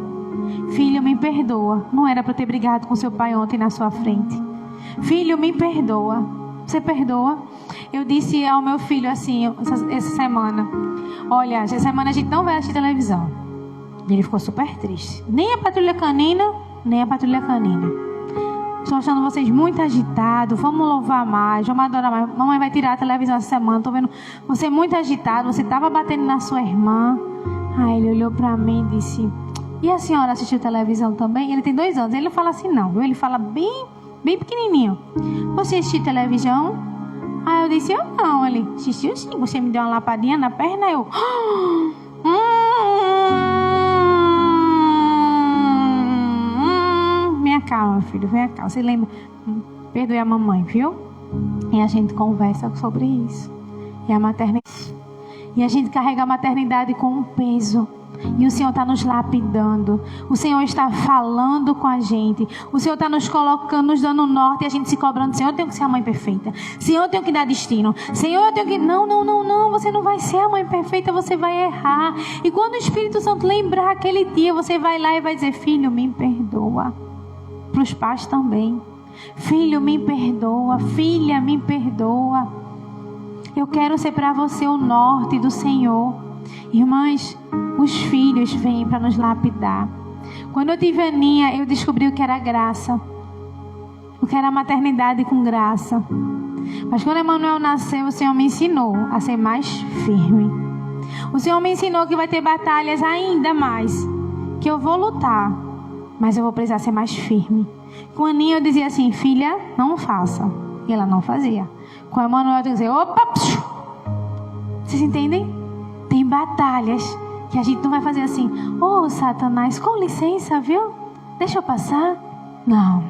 Filho, me perdoa, não era para ter brigado com seu pai ontem na sua frente. Filho, me perdoa. Você perdoa? Eu disse ao meu filho assim, essa semana, olha, essa semana a gente não vai assistir televisão. Ele ficou super triste. Nem a Patrulha Canina. Estou achando vocês muito agitados. Vamos louvar mais, vamos adorar mais. Mamãe vai tirar a televisão essa semana. Estou vendo você muito agitado. Você estava batendo na sua irmã. Aí ele olhou para mim e disse: e a senhora assistiu televisão também? Ele tem 2 anos. Ele não fala assim não, viu? Ele fala bem pequenininho. Você assistiu televisão? Aí eu disse: eu não. Ele: assistiu sim. Você me deu uma lapadinha na perna. Eu: Vem cá, meu filho, vem cá. Você lembra? Perdoe a mamãe, viu? E a gente conversa sobre isso. E a maternidade. E a gente carrega a maternidade com um peso. E o Senhor está nos lapidando. O Senhor está falando com a gente. O Senhor está nos colocando, nos dando norte. E a gente se cobrando: Senhor, eu tenho que ser a mãe perfeita. Senhor, eu tenho que dar destino. Senhor, eu tenho que... Não. Você não vai ser a mãe perfeita. Você vai errar. E quando o Espírito Santo lembrar aquele dia, você vai lá e vai dizer: filho, me perdoa. Para os pais também: filho, me perdoa. Filha, me perdoa. Eu quero ser para você o norte do Senhor. Irmãs, os filhos vêm para nos lapidar. Quando eu tive a Aninha, eu descobri o que era graça, o que era maternidade com graça. Mas quando Emanuel nasceu, o Senhor me ensinou a ser mais firme. O Senhor me ensinou que vai ter batalhas ainda mais, que eu vou lutar, mas eu vou precisar ser mais firme. Com a Aninha eu dizia assim: filha, não faça. E ela não fazia. Com Emanuel eu dizia: opa, psiu. Vocês entendem? Tem batalhas que a gente não vai fazer assim: ô Satanás, com licença, viu? Deixa eu passar. Não.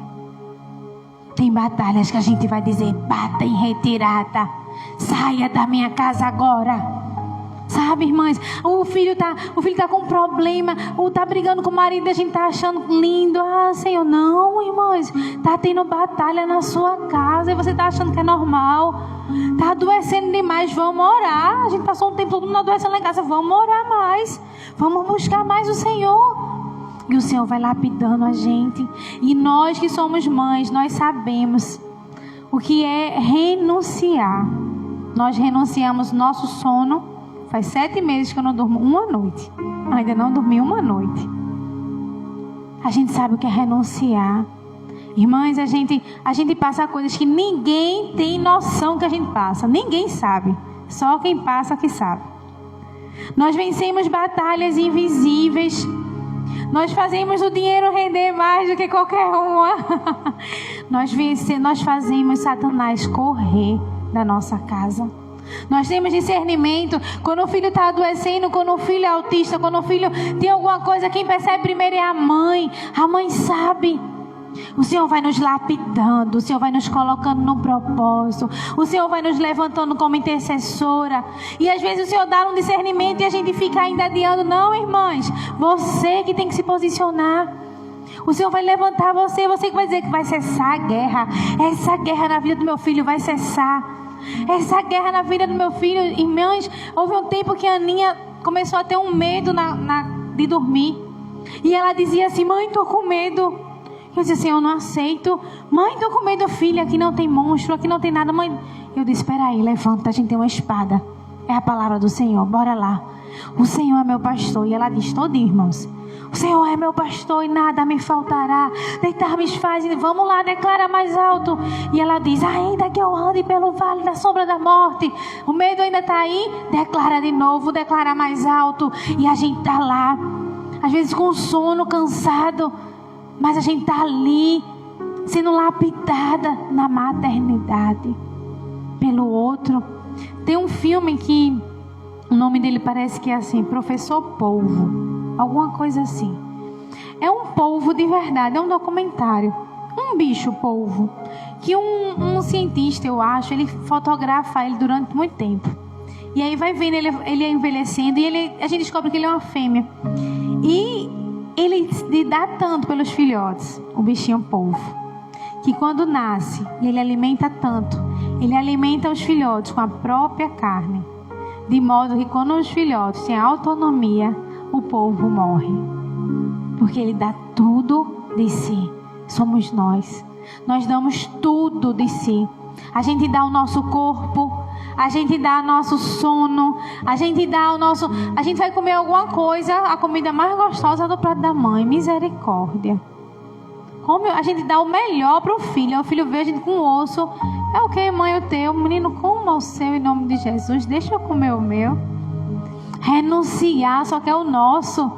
Tem batalhas que a gente vai dizer: bata em retirada. Saia da minha casa agora. Sabe, irmãs? O filho tá com problema. Ou tá brigando com o marido. A gente tá achando lindo. Ah, Senhor, não, irmãs. Tá tendo batalha na sua casa. E você tá achando que é normal. Tá adoecendo demais. Vamos orar. A gente passou um tempo todo mundo adoecendo lá em casa. Vamos orar mais. Vamos buscar mais o Senhor. E o Senhor vai lapidando a gente. E nós que somos mães, nós sabemos o que é renunciar. Nós renunciamos nosso sono. Faz 7 meses que eu não durmo uma noite. Ainda não dormi uma noite. A gente sabe o que é renunciar. Irmãs, a gente passa coisas que ninguém tem noção que a gente passa. Ninguém sabe. Só quem passa que sabe. Nós vencemos batalhas invisíveis. Nós fazemos o dinheiro render mais do que qualquer uma. Nós fazemos Satanás correr da nossa casa. Nós temos discernimento. Quando o filho está adoecendo, quando o filho é autista, quando o filho tem alguma coisa, quem percebe primeiro é a mãe. A mãe sabe. O Senhor vai nos lapidando. O Senhor vai nos colocando no propósito. O Senhor vai nos levantando como intercessora. E às vezes o Senhor dá um discernimento e a gente fica ainda adiando. Não, irmãs, você que tem que se posicionar. O Senhor vai levantar você. Você que vai dizer que vai cessar a guerra. Essa guerra na vida do meu filho vai cessar. Essa guerra na vida do meu filho. Irmãs, houve um tempo que a Aninha começou a ter um medo de dormir. E ela dizia assim: mãe, estou com medo. Eu disse assim: eu não aceito. Mãe, estou com medo, filha. Aqui não tem monstro, aqui não tem nada. Mãe, eu disse: espera aí, levanta, a gente tem uma espada. É a palavra do Senhor, bora lá. O Senhor é meu pastor. E ela diz todinho, irmãos: o Senhor é meu pastor e nada me faltará. Deitar-me faz, vamos lá, declara mais alto. E ela diz: ainda que eu ande pelo vale da sombra da morte, o medo ainda está aí. Declara de novo, declara mais alto. E a gente está lá, às vezes com sono, cansado, mas a gente está ali, sendo lapidada na maternidade pelo outro. Tem um filme que o nome dele parece que é assim: Professor Polvo, alguma coisa assim. É um polvo de verdade, é um documentário. Um bicho polvo que um cientista, eu acho, ele fotografa ele durante muito tempo. E aí vai vendo ele envelhecendo e a gente descobre que ele é uma fêmea. E ele dá tanto pelos filhotes, o bichinho polvo, que quando nasce, ele alimenta tanto. Ele alimenta os filhotes com a própria carne, de modo que quando os filhotes têm autonomia, o polvo morre. Porque ele dá tudo de si. Somos nós. Nós damos tudo de si. A gente dá o nosso corpo, a gente dá o nosso sono, a gente vai comer alguma coisa, a comida mais gostosa do prato da mãe. Misericórdia. Como a gente dá o melhor para o filho. O filho vê a gente com osso. É o que, mãe, o teu? Menino, coma o seu em nome de Jesus. Deixa eu comer o meu. Renunciar, só que é o nosso.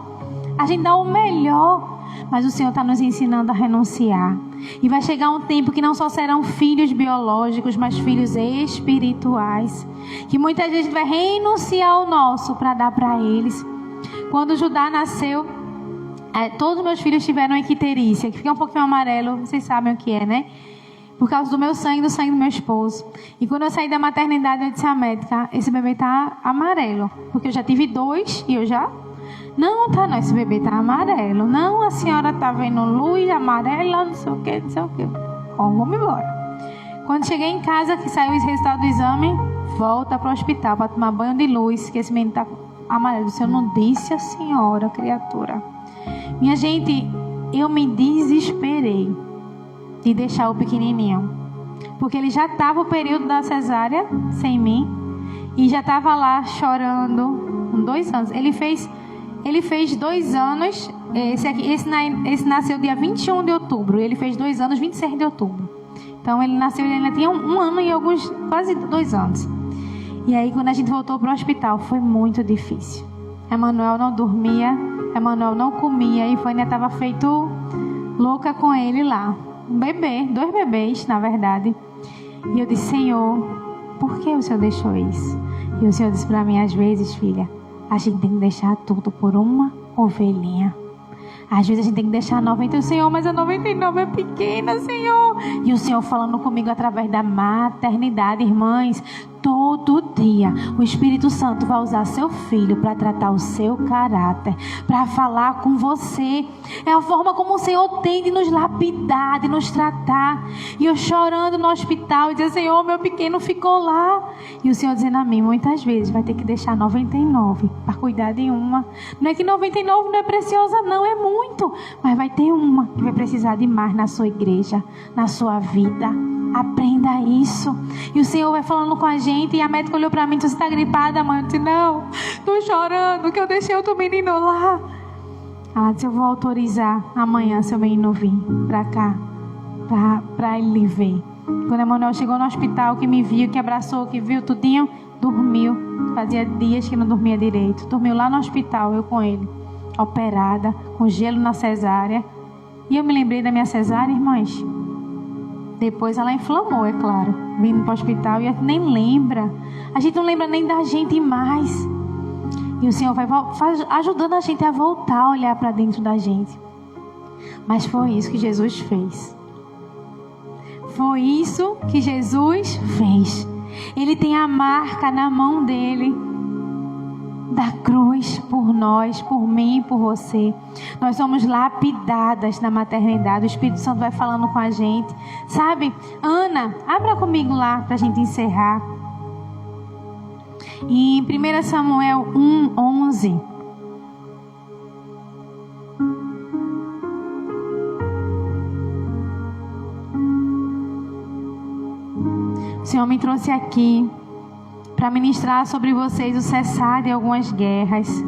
A gente dá o melhor. Mas o Senhor está nos ensinando a renunciar. E vai chegar um tempo que não só serão filhos biológicos, mas filhos espirituais. Que muitas vezes a gente vai renunciar ao nosso para dar para eles. Quando Judá nasceu, todos os meus filhos tiveram icterícia, que fica um pouquinho amarelo, vocês sabem o que é, né? Por causa do meu sangue e do sangue do meu esposo. E quando eu saí da maternidade, eu disse à médica, esse bebê tá amarelo. Porque eu já tive 2 e eu já... Não, tá não, esse bebê tá amarelo. Não, a senhora tá vendo luz amarela, não sei o que, não sei o que. Bom, vamos embora. Quando cheguei em casa, que saiu o resultado do exame, volta pro hospital para tomar banho de luz, que esse menino tá amarelo. Eu não disse a senhora, criatura. Minha gente, eu me desesperei de deixar o pequenininho. Porque ele já estava o período da cesárea sem mim. E já estava lá chorando com 2 anos. Ele fez 2 anos. Esse nasceu dia 21 de outubro. Ele fez 2 anos, 26 de outubro. Então ele nasceu, ele ainda tinha 1 ano e alguns, quase 2 anos. E aí quando a gente voltou para o hospital, foi muito difícil. Emanuel não dormia, Emanuel não comia. E Fânia estava feito louca com ele lá. Um bebê, 2 bebês, na verdade. E eu disse, Senhor, por que o Senhor deixou isso? E o Senhor disse para mim, às vezes, filha, a gente tem que deixar tudo por uma ovelhinha. Às vezes a gente tem que deixar 90. Senhor, mas a 99 é pequena, Senhor. E o Senhor falando comigo através da maternidade, irmãs. Todo dia o Espírito Santo vai usar seu filho para tratar o seu caráter, para falar com você. É a forma como o Senhor tem de nos lapidar, de nos tratar. E eu chorando no hospital e dizendo, Senhor, meu pequeno ficou lá. E o Senhor dizendo a mim, muitas vezes vai ter que deixar 99 para cuidar de uma. Não é que 99 não é preciosa, não, é muito. Mas vai ter uma que vai precisar de mais na sua igreja, na sua vida. Aprenda isso. E o Senhor vai falando com a gente. E a médica olhou para mim, você está gripada, mãe? Eu disse, não, estou chorando, que eu deixei outro menino lá. Ela disse, eu vou autorizar amanhã seu menino vir para cá, para ele lhe ver. Quando Emanuel chegou no hospital, que me viu, que abraçou, que viu tudinho, dormiu. Fazia dias que não dormia direito. Dormiu lá no hospital, eu com ele, operada, com gelo na cesárea. E eu me lembrei da minha cesárea, irmãs. Depois ela inflamou, é claro, vindo para o hospital, e a gente nem lembra. A gente não lembra nem da gente mais. E o Senhor vai ajudando a gente a voltar a olhar para dentro da gente. Mas foi isso que Jesus fez. Foi isso que Jesus fez. Ele tem a marca na mão dele, da cruz, por nós, por mim, por você. Nós somos lapidadas na maternidade. O Espírito Santo vai falando com a gente. Sabe, Ana, abra comigo lá para a gente encerrar. Em 1 Samuel 1:11. O Senhor me trouxe aqui para ministrar sobre vocês o cessar de algumas guerras.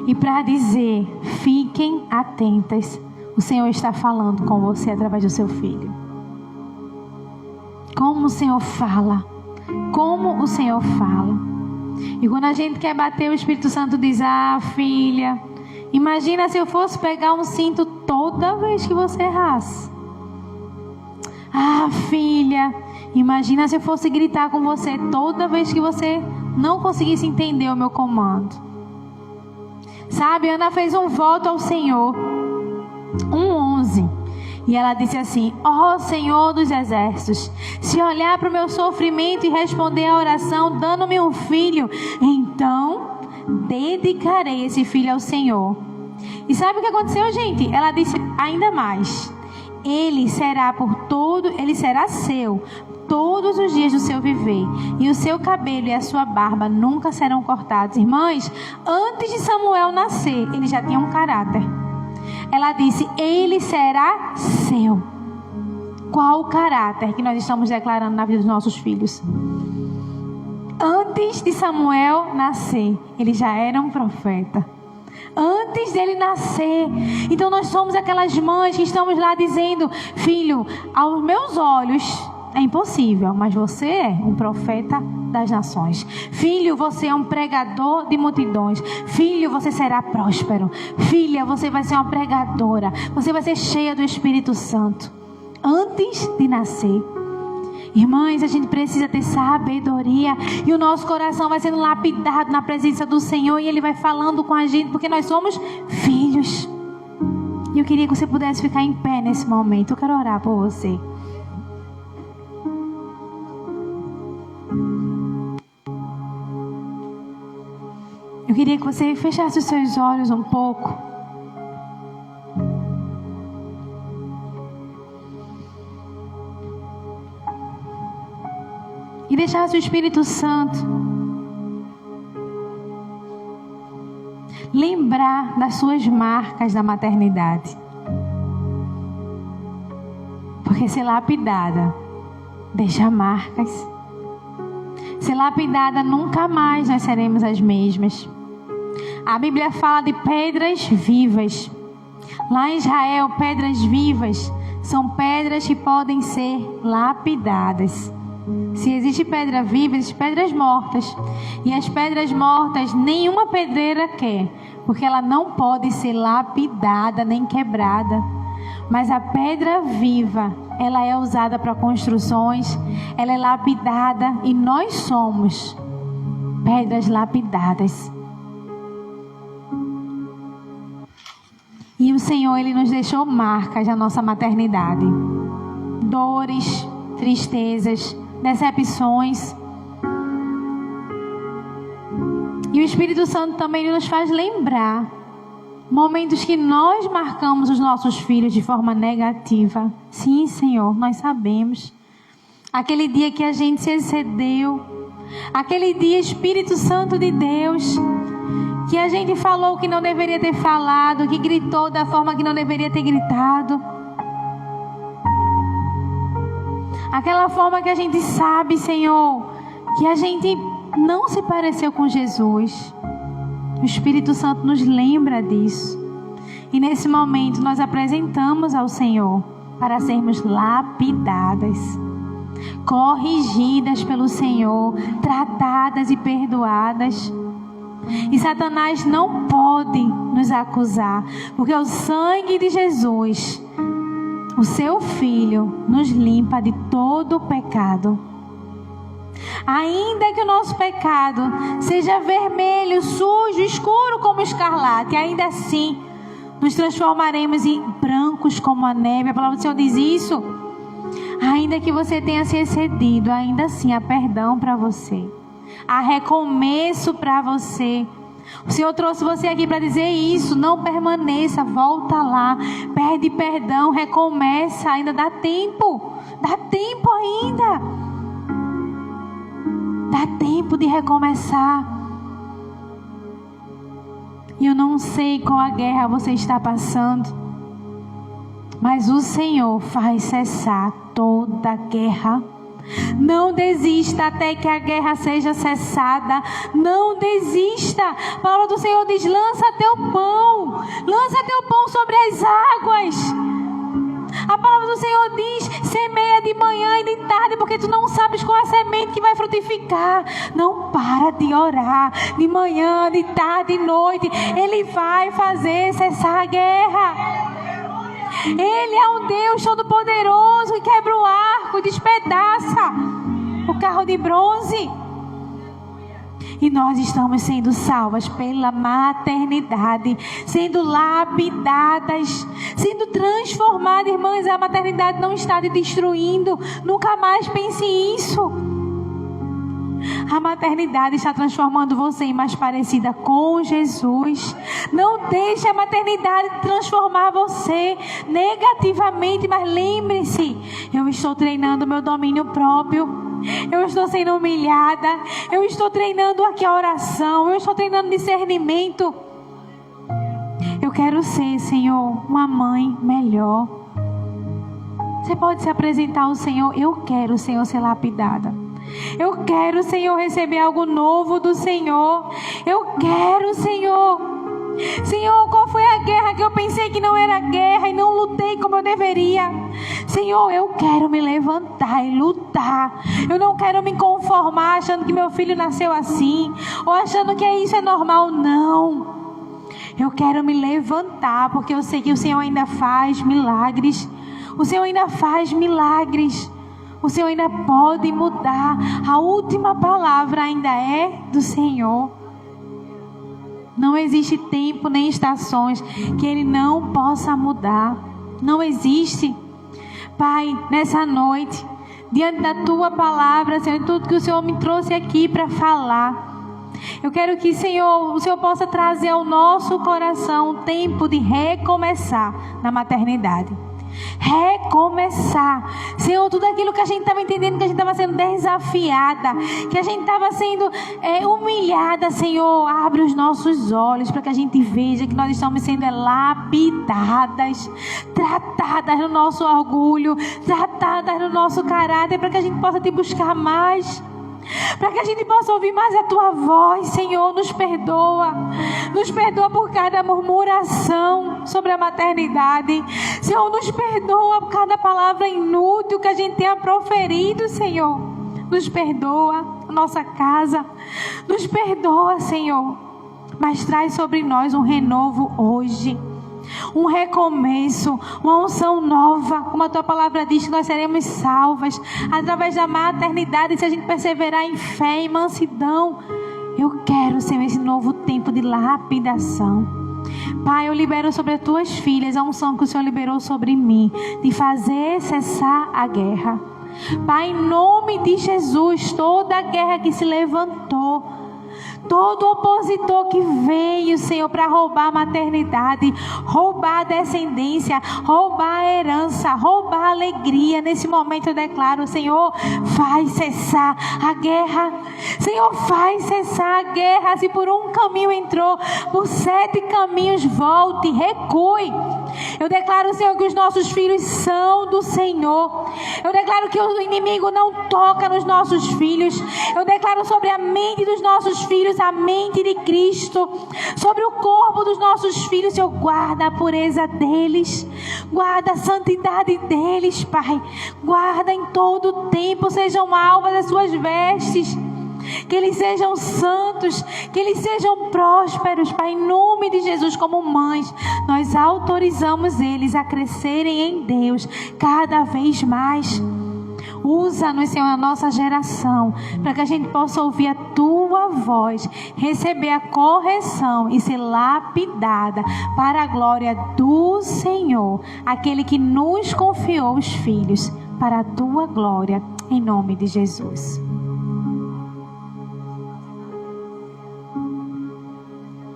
E para dizer, fiquem atentas. O Senhor está falando com você através do seu filho. Como o Senhor fala. Como o Senhor fala. E quando a gente quer bater, o Espírito Santo diz, filha, imagina se eu fosse pegar um cinto toda vez que você errasse. Filha, imagina se eu fosse gritar com você toda vez que você não conseguisse entender o meu comando. Sabe, Ana fez um voto ao Senhor. 1:11. E ela disse assim, Senhor dos exércitos, se olhar para o meu sofrimento e responder à oração, dando-me um filho, então dedicarei esse filho ao Senhor. E sabe o que aconteceu, gente? Ela disse ainda mais. Ele será seu todos os dias do seu viver, e o seu cabelo e a sua barba nunca serão cortados. Irmãs, antes de Samuel nascer, ele já tinha um caráter. Ela disse, ele será seu. Qual o caráter que nós estamos declarando na vida dos nossos filhos? Antes de Samuel nascer, ele já era um profeta. Antes dele nascer. Então nós somos aquelas mães que estamos lá dizendo: filho, aos meus olhos é impossível, mas você é um profeta das nações. Filho, você é um pregador de multidões. Filho, você será próspero. Filha, você vai ser uma pregadora. Você vai ser cheia do Espírito Santo. Antes de nascer. Irmãs, a gente precisa ter sabedoria. E o nosso coração vai sendo lapidado na presença do Senhor. E Ele vai falando com a gente, porque nós somos filhos. E eu queria que você pudesse ficar em pé nesse momento. Eu quero orar por você. Eu queria que você fechasse os seus olhos um pouco. E deixasse o Espírito Santo lembrar das suas marcas da maternidade. Porque ser lapidada deixa marcas. Ser lapidada, nunca mais nós seremos as mesmas. A Bíblia fala de pedras vivas. Lá em Israel, pedras vivas são pedras que podem ser lapidadas. Se existe pedra viva, existem pedras mortas. E as pedras mortas, nenhuma pedreira quer, porque ela não pode ser lapidada nem quebrada. Mas a pedra viva, ela é usada para construções, ela é lapidada, e nós somos pedras lapidadas. E o Senhor, Ele nos deixou marcas na nossa maternidade. Dores, tristezas, decepções. E o Espírito Santo também nos faz lembrar momentos que nós marcamos os nossos filhos de forma negativa. Sim, Senhor, nós sabemos. Aquele dia que a gente se excedeu. Aquele dia, Espírito Santo de Deus, que a gente falou que não deveria ter falado, que gritou da forma que não deveria ter gritado. Aquela forma que a gente sabe, Senhor, que a gente não se pareceu com Jesus. O Espírito Santo nos lembra disso. E nesse momento nós apresentamos ao Senhor para sermos lapidadas, corrigidas pelo Senhor, tratadas e perdoadas. E Satanás não pode nos acusar, porque o sangue de Jesus, o seu Filho, nos limpa de todo o pecado. Ainda que o nosso pecado seja vermelho, sujo, escuro como escarlate, ainda assim nos transformaremos em brancos como a neve. A palavra do Senhor diz isso. Ainda que você tenha se excedido, ainda assim há perdão para você. Há recomeço para você. O Senhor trouxe você aqui para dizer isso. Não permaneça, volta lá, pede perdão, recomeça. Ainda dá tempo. Dá tempo ainda. Dá tempo de recomeçar. E eu não sei qual a guerra você está passando, mas o Senhor faz cessar toda guerra. Não desista até que a guerra seja cessada. Não desista. A palavra do Senhor diz: lança teu pão. Lança teu pão sobre as águas. A palavra do Senhor diz: semeia de manhã e de tarde, porque tu não sabes qual é a semente que vai frutificar. Não para de orar, de manhã, de tarde, de noite. Ele vai fazer cessar a guerra. Ele é um Deus todo-poderoso que quebra o arco, despedaça o carro de bronze. E nós estamos sendo salvas pela maternidade, sendo lapidadas, sendo transformadas. Irmãs, a maternidade não está te destruindo. Nunca mais pense isso. A maternidade está transformando você em mais parecida com Jesus. Não deixe a maternidade transformar você negativamente, mas lembre-se: eu estou treinando meu domínio próprio. Eu estou sendo humilhada. Eu estou treinando aqui a oração. Eu estou treinando discernimento. Eu quero ser, Senhor, uma mãe melhor. Você pode se apresentar ao Senhor: eu quero, Senhor, ser lapidada. Eu quero, Senhor, receber algo novo do Senhor. Eu quero, Senhor. Senhor, qual foi a guerra que eu pensei que não era guerra e não lutei como eu deveria? Senhor, eu quero me levantar e lutar. Eu não quero me conformar achando que meu filho nasceu assim, ou achando que isso é normal. Não. Eu quero me levantar, porque eu sei que o Senhor ainda faz milagres. O Senhor ainda faz milagres. O Senhor ainda pode mudar. A última palavra ainda é do Senhor. Não existe tempo nem estações que Ele não possa mudar. Não existe. Pai, nessa noite, diante da Tua palavra, Senhor, tudo que o Senhor me trouxe aqui para falar, eu quero que, Senhor, o Senhor possa trazer ao nosso coração um tempo de recomeçar na maternidade. Recomeçar, Senhor, tudo aquilo que a gente estava entendendo, que a gente estava sendo desafiada, que a gente estava sendo humilhada, Senhor, abre os nossos olhos para que a gente veja que nós estamos sendo lapidadas, tratadas no nosso orgulho, tratadas no nosso caráter, para que a gente possa te buscar mais, para que a gente possa ouvir mais a Tua voz. Senhor, nos perdoa por cada murmuração sobre a maternidade. Senhor, nos perdoa por cada palavra inútil que a gente tenha proferido, Senhor. Nos perdoa a nossa casa, nos perdoa, Senhor, mas traz sobre nós um renovo hoje, um recomeço, uma unção nova. Como a Tua palavra diz, que nós seremos salvas através da maternidade, se a gente perseverar em fé e mansidão. Eu quero, Senhor, esse novo tempo de lapidação. Pai, eu libero sobre as Tuas filhas a unção que o Senhor liberou sobre mim, de fazer cessar a guerra. Pai, em nome de Jesus, toda a guerra que se levantou, todo opositor que veio, Senhor, para roubar a maternidade, roubar a descendência, roubar a herança, roubar a alegria, nesse momento eu declaro, Senhor, faz cessar a guerra. Senhor, faz cessar a guerra. Se por um caminho entrou, por 7 caminhos volte, recue. Eu declaro, Senhor, que os nossos filhos são do Senhor. Eu declaro que o inimigo não toca nos nossos filhos. Eu declaro sobre a mente dos nossos filhos a mente de Cristo. Sobre o corpo dos nossos filhos, Senhor, guarda a pureza deles, guarda a santidade deles, Pai. Guarda em todo o tempo, sejam alvas das suas vestes, que eles sejam santos, que eles sejam prósperos, Pai, em nome de Jesus. Como mães, nós autorizamos eles a crescerem em Deus cada vez mais. Usa-nos, Senhor, a nossa geração, para que a gente possa ouvir a Tua voz, receber a correção e ser lapidada para a glória do Senhor, aquele que nos confiou os filhos, para a Tua glória, em nome de Jesus.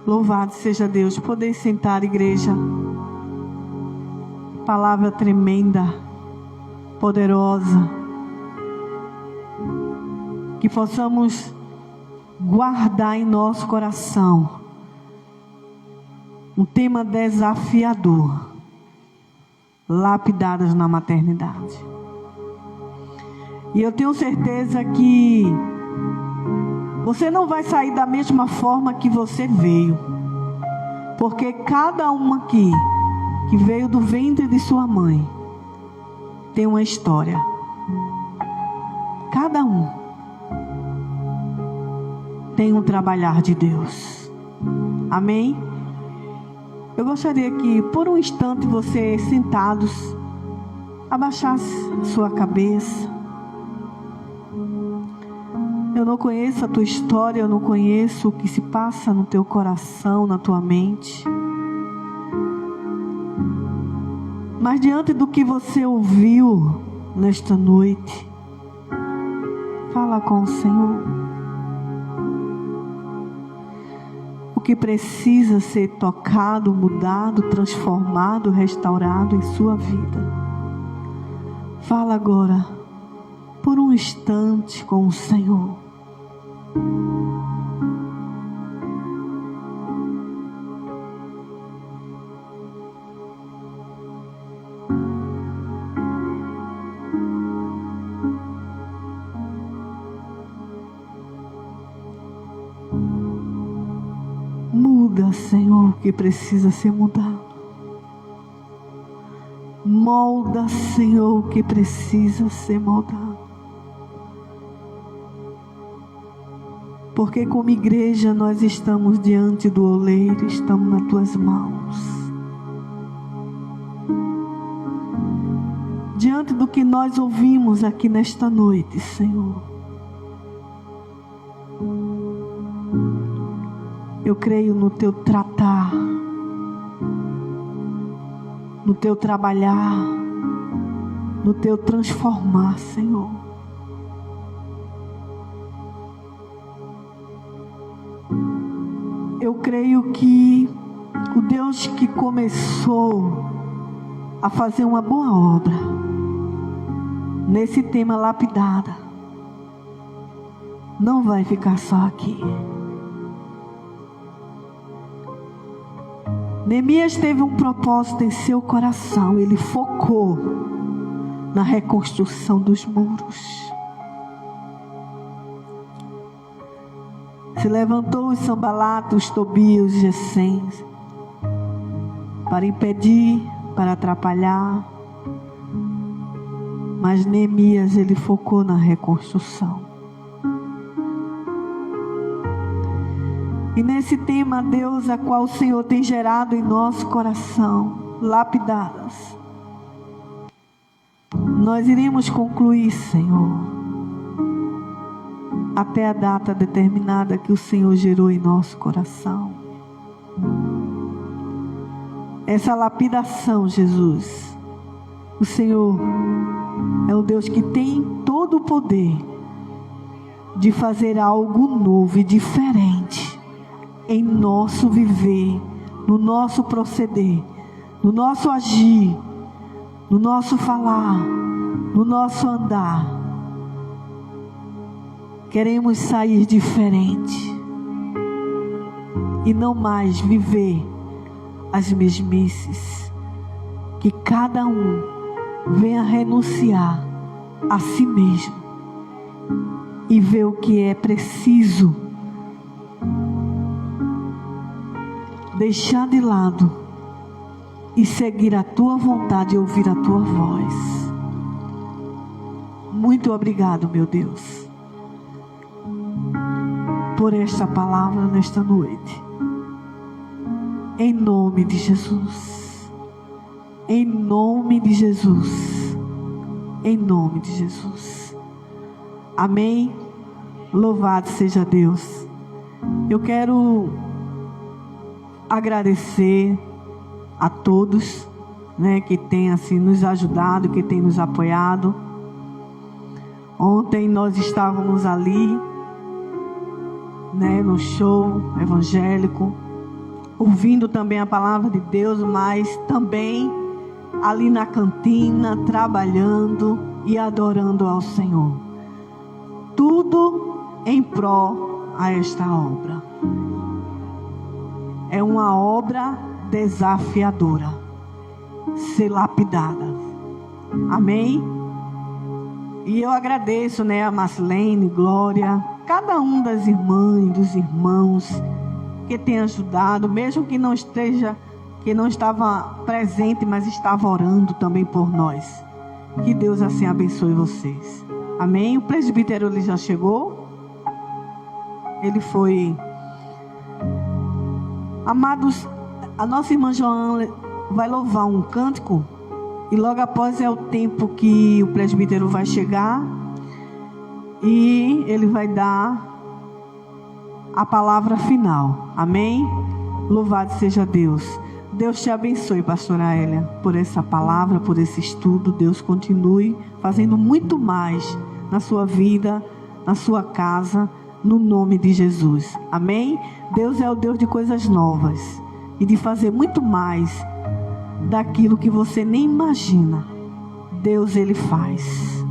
Louvado seja Deus. Poder sentar, igreja. Palavra tremenda, poderosa. Que possamos guardar em nosso coração um tema desafiador: lapidadas na maternidade. E eu tenho certeza que você não vai sair da mesma forma que você veio, porque cada uma aqui que veio do ventre de sua mãe tem uma história. Cada um tem um trabalhar de Deus. Amém? Eu gostaria que por um instante você, sentados, abaixasse sua cabeça. Eu não conheço a tua história, eu não conheço o que se passa no teu coração, na tua mente. Mas diante do que você ouviu nesta noite, fala com o Senhor. O que precisa ser tocado, mudado, transformado, restaurado em sua vida. Fala agora, por um instante, com o Senhor. Muda, Senhor, o que precisa ser mudado. Molda, Senhor, o que precisa ser moldado. Porque como igreja nós estamos diante do oleiro, estamos nas tuas mãos. Diante do que nós ouvimos aqui nesta noite, Senhor, eu creio no teu tratar, no teu trabalhar, no teu transformar, Senhor. Eu creio que o Deus que começou a fazer uma boa obra nesse tema lapidada não vai ficar só aqui. Neemias teve um propósito em seu coração. Ele focou na reconstrução dos muros. Se levantou os Sanbalatos, os Tobias, os Gessems para impedir, para atrapalhar. Mas Neemias, ele focou na reconstrução. E nesse tema, Deus, a qual o Senhor tem gerado em nosso coração, lapidadas, nós iremos concluir, Senhor, até a data determinada que o Senhor gerou em nosso coração. Essa lapidação, Jesus, o Senhor é o Deus que tem todo o poder de fazer algo novo e diferente em nosso viver, no nosso proceder, no nosso agir, no nosso falar, no nosso andar. Queremos sair diferente e não mais viver as mesmices. Que cada um venha renunciar a si mesmo e ver o que é preciso deixar de lado e seguir a tua vontade e ouvir a tua voz. Muito obrigado, meu Deus, por esta palavra nesta noite. Em nome de Jesus. Em nome de Jesus. Em nome de Jesus. Amém. Louvado seja Deus. Eu quero agradecer a todos, que têm assim nos ajudado, que têm nos apoiado. Ontem nós estávamos ali, no show evangélico, ouvindo também a palavra de Deus, mas também ali na cantina, trabalhando e adorando ao Senhor. Tudo em prol a esta obra. É uma obra desafiadora, ser lapidada. Amém? E eu agradeço, a Marcelene, Glória, cada um das irmãs e dos irmãos que tem ajudado, mesmo que não estava presente, mas estava orando também por nós. Que Deus assim abençoe vocês. Amém? O presbítero ele já chegou. Ele foi. Amados, a nossa irmã Joana vai louvar um cântico. E logo após é o tempo que o presbítero vai chegar. E ele vai dar a palavra final. Amém? Louvado seja Deus. Deus te abençoe, pastora Hélia, por essa palavra, por esse estudo. Deus continue fazendo muito mais na sua vida, na sua casa, no nome de Jesus. Amém? Deus é o Deus de coisas novas e de fazer muito mais daquilo que você nem imagina. Deus, Ele faz.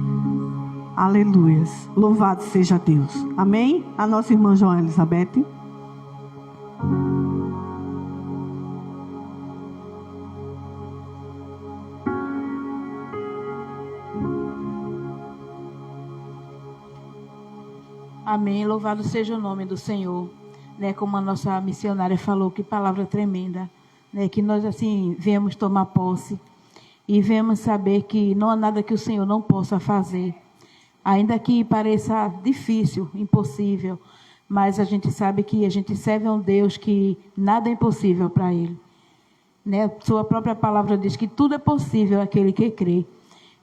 Aleluias. Louvado seja Deus. Amém? A nossa irmã Joana Elizabeth. Amém. Louvado seja o nome do Senhor. né, como a nossa missionária falou, que palavra tremenda, né, que nós assim viemos tomar posse e viemos saber que não há nada que o Senhor não possa fazer, ainda que pareça difícil, impossível, mas a gente sabe que a gente serve a um Deus que nada é impossível para Ele, né? Sua própria palavra diz que tudo é possível àquele que crê.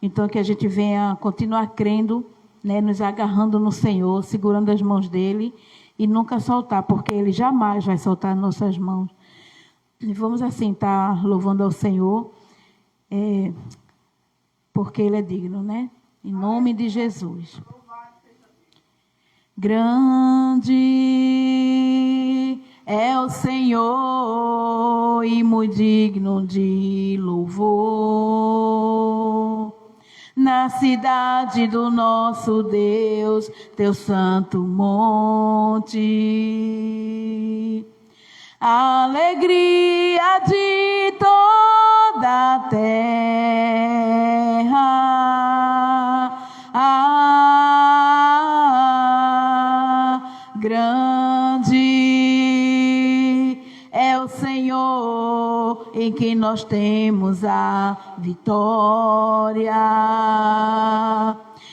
Então que a gente venha continuar crendo, né, nos agarrando no Senhor, segurando as mãos dEle e nunca soltar, porque Ele jamais vai soltar nossas mãos. E vamos assim estar louvando ao Senhor, porque Ele é digno, né? Em nome de Jesus. Grande é o Senhor e muito digno de louvor. Na cidade do nosso Deus, teu santo monte. A alegria de toda a terra. Grande é o Senhor em quem nós temos a vitória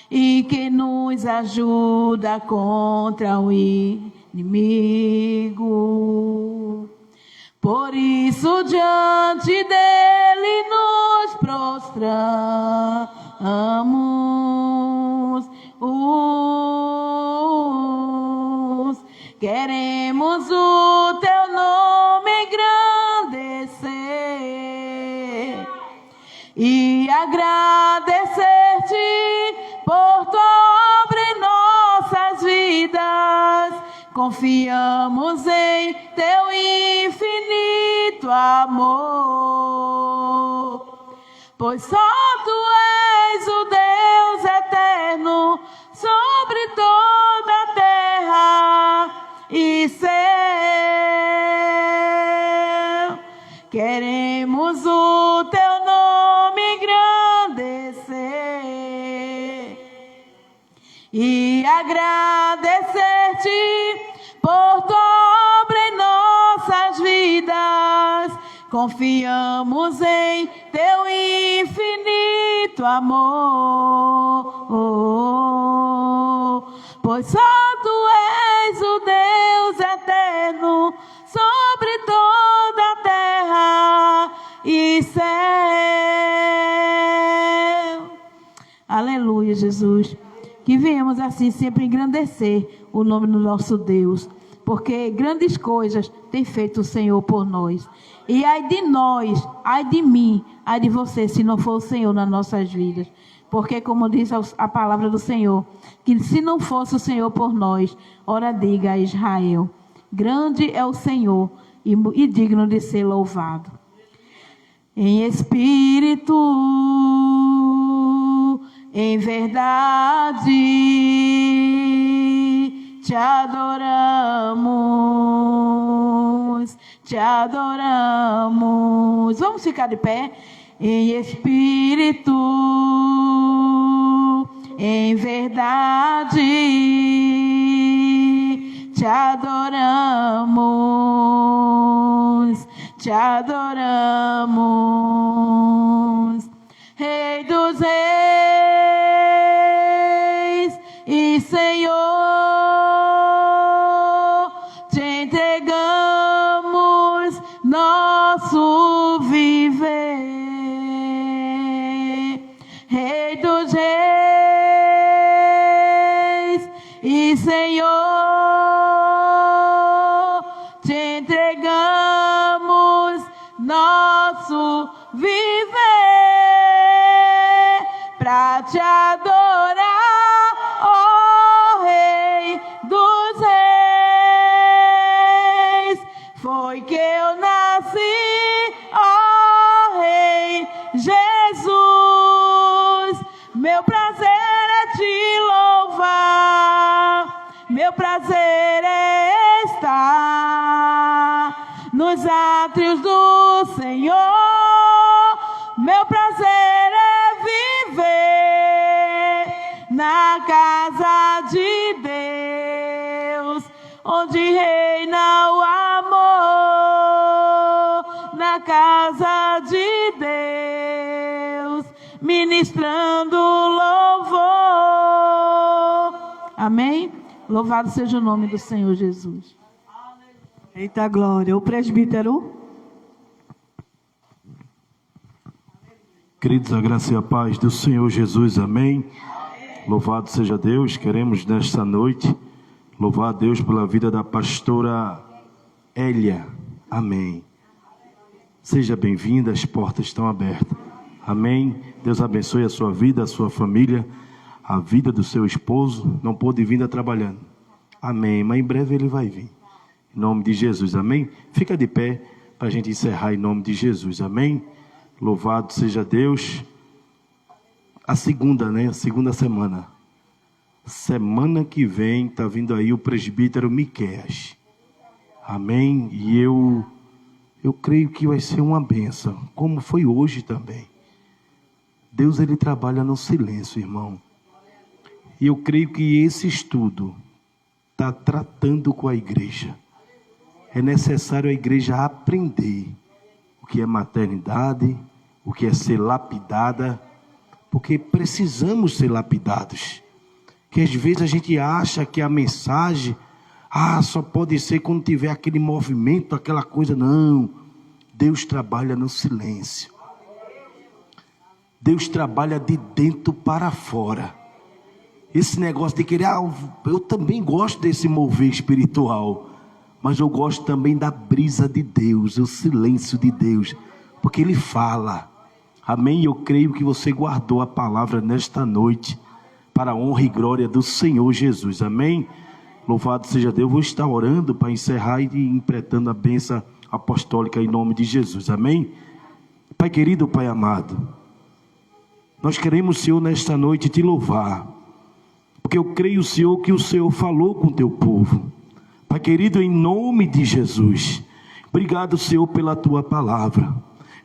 e que nos ajuda contra o inimigo. Por isso diante dele nos prostramos. Queremos o teu nome engrandecer e agradecer-te por tua obra em nossas vidas. Confiamos em teu infinito amor, pois só tu és o Deus eterno sobre toda a terra e céu. Queremos o teu nome engrandecer e agradecer-te por tua obra em nossas vidas. Confiamos em teu infinito amor, pois só tu és o Deus eterno sobre toda a terra e céu. Aleluia, Jesus. Que venhamos assim sempre engrandecer o nome do nosso Deus, porque grandes coisas tem feito o Senhor por nós. E ai de nós, ai de mim, ai de você, se não for o Senhor nas nossas vidas. Porque, como diz a palavra do Senhor, que se não fosse o Senhor por nós, ora diga a Israel, grande é o Senhor e digno de ser louvado. Em espírito, em verdade, te adoramos, te adoramos. Vamos ficar de pé? Em espírito, em verdade, te adoramos, te adoramos. Rei dos reis e Senhor, te entregamos nosso viver. Rei dos reis e Senhor, te entregamos nosso viver para te adorar, ó Rei dos reis. Foi que eu nasci, ó Rei Jesus. Meu prazer é te louvar, meu prazer é estar nos átrios do Senhor. Meu prazer é viver na casa de Deus. onde reina o amor, na casa de Deus, ministrando louvor. Amém? Louvado seja o nome do Senhor Jesus. Eita glória. O presbítero. Queridos, a graça e a paz do Senhor Jesus, amém. Louvado seja Deus. Queremos nesta noite louvar a Deus pela vida da pastora Hélia, amém. Seja bem-vinda, as portas estão abertas, amém. Deus abençoe a sua vida, a sua família, a vida do seu esposo. Não pôde vir trabalhando, amém, mas em breve ele vai vir, em nome de Jesus, amém. Fica de pé para a gente encerrar em nome de Jesus, amém. Louvado seja Deus. A segunda semana. Semana que vem está vindo aí o presbítero Miqueias. Amém? E eu creio que vai ser uma bênção, como foi hoje também. Deus, ele trabalha no silêncio, irmão. E eu creio que esse estudo está tratando com a igreja. É necessário a igreja aprender o que é maternidade, o que é ser lapidada, porque precisamos ser lapidados. Que às vezes a gente acha que a mensagem, só pode ser quando tiver aquele movimento, aquela coisa. Não, Deus trabalha no silêncio. Deus trabalha de dentro para fora. Esse negócio de querer, eu também gosto desse mover espiritual, mas eu gosto também da brisa de Deus, o silêncio de Deus, porque Ele fala, amém. Eu creio que você guardou a palavra nesta noite, para a honra e glória do Senhor Jesus, amém. Louvado seja Deus. Eu vou estar orando para encerrar e empretando a bênção apostólica em nome de Jesus, amém. Pai querido, Pai amado, nós queremos, Senhor, nesta noite te louvar, porque eu creio, Senhor, que o Senhor falou com o teu povo. Pai querido, em nome de Jesus, obrigado, Senhor, pela tua palavra.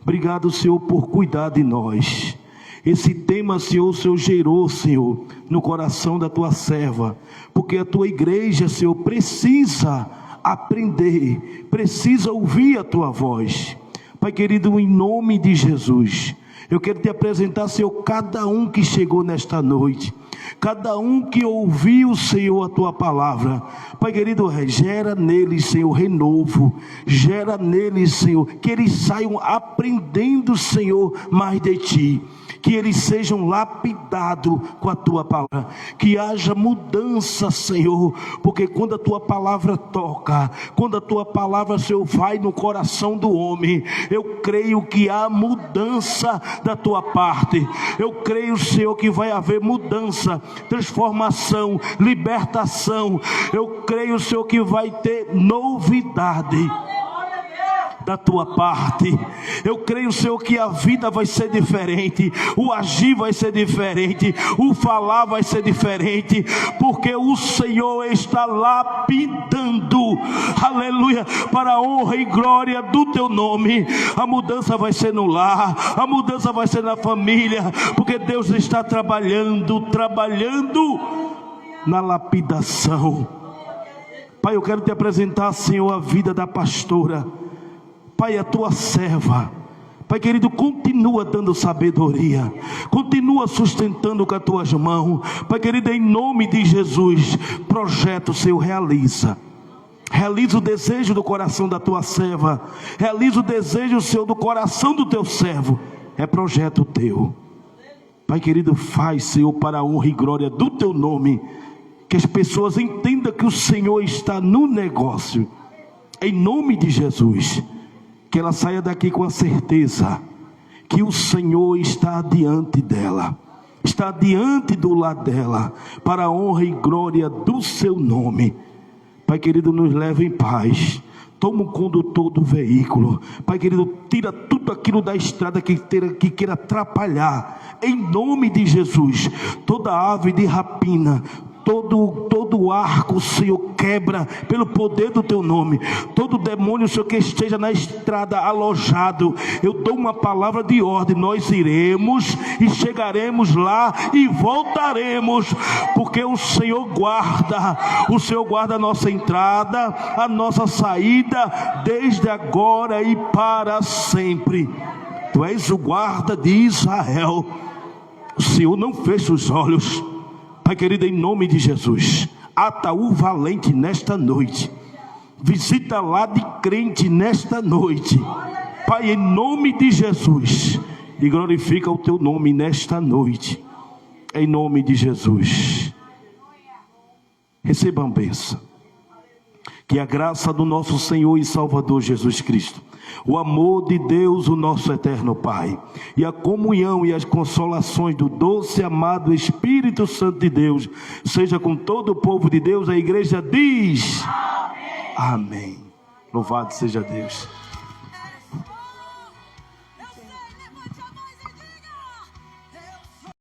Obrigado, Senhor, por cuidar de nós. Esse tema, Senhor, o Senhor gerou, Senhor, no coração da tua serva, porque a tua igreja, Senhor, precisa aprender, precisa ouvir a tua voz. Pai querido, em nome de Jesus, eu quero te apresentar, Senhor, cada um que chegou nesta noite, cada um que ouviu, Senhor, a tua palavra. Pai querido, gera neles, Senhor, renovo, gera neles, Senhor, que eles saiam aprendendo, Senhor, mais de ti, que eles sejam lapidados com a tua palavra, que haja mudança, Senhor, porque quando a tua palavra toca, quando a tua palavra, Senhor, vai no coração do homem, eu creio que há mudança da tua parte. Eu creio, Senhor, que vai haver mudança, transformação, libertação. Eu creio, Senhor, que vai ter novidade da tua parte. Eu creio, Senhor, que a vida vai ser diferente, o agir vai ser diferente, o falar vai ser diferente, porque o Senhor está lapidando, aleluia, para a honra e glória do teu nome. A mudança vai ser no lar, a mudança vai ser na família, porque Deus está trabalhando na lapidação. Pai, eu quero te apresentar, Senhor, a vida da pastora, Pai, a tua serva. Pai querido, continua dando sabedoria, continua sustentando com as tuas mãos. Pai querido, em nome de Jesus, projeto Senhor, realiza o desejo do coração da tua serva, realiza o desejo, Senhor, do coração do teu servo. É projeto teu. Pai querido, faz, Senhor, para a honra e glória do teu nome, que as pessoas entendam que o Senhor está no negócio, em nome de Jesus. Que ela saia daqui com a certeza que o Senhor está diante dela, está diante do lado dela, para a honra e glória do seu nome. Pai querido, nos leva em paz. Toma o condutor do veículo, Pai querido, tira tudo aquilo da estrada que queira atrapalhar, em nome de Jesus. Toda ave de rapina, todo arco, Senhor, quebra pelo poder do teu nome. Todo demônio, Senhor, que esteja na estrada alojado, eu dou uma palavra de ordem: nós iremos e chegaremos lá e voltaremos, porque o Senhor guarda a nossa entrada, a nossa saída, desde agora e para sempre. Tu és o guarda de Israel. O Senhor não fecha os olhos. Pai querido, em nome de Jesus, ata o valente nesta noite, visita lá de crente nesta noite, Pai, em nome de Jesus, e glorifica o teu nome nesta noite, em nome de Jesus. Recebam a bênção. Que a graça do nosso Senhor e Salvador Jesus Cristo, o amor de Deus, o nosso eterno Pai, e a comunhão e as consolações do doce e amado Espírito Santo de Deus, seja com todo o povo de Deus. A igreja diz: amém. Louvado seja Deus.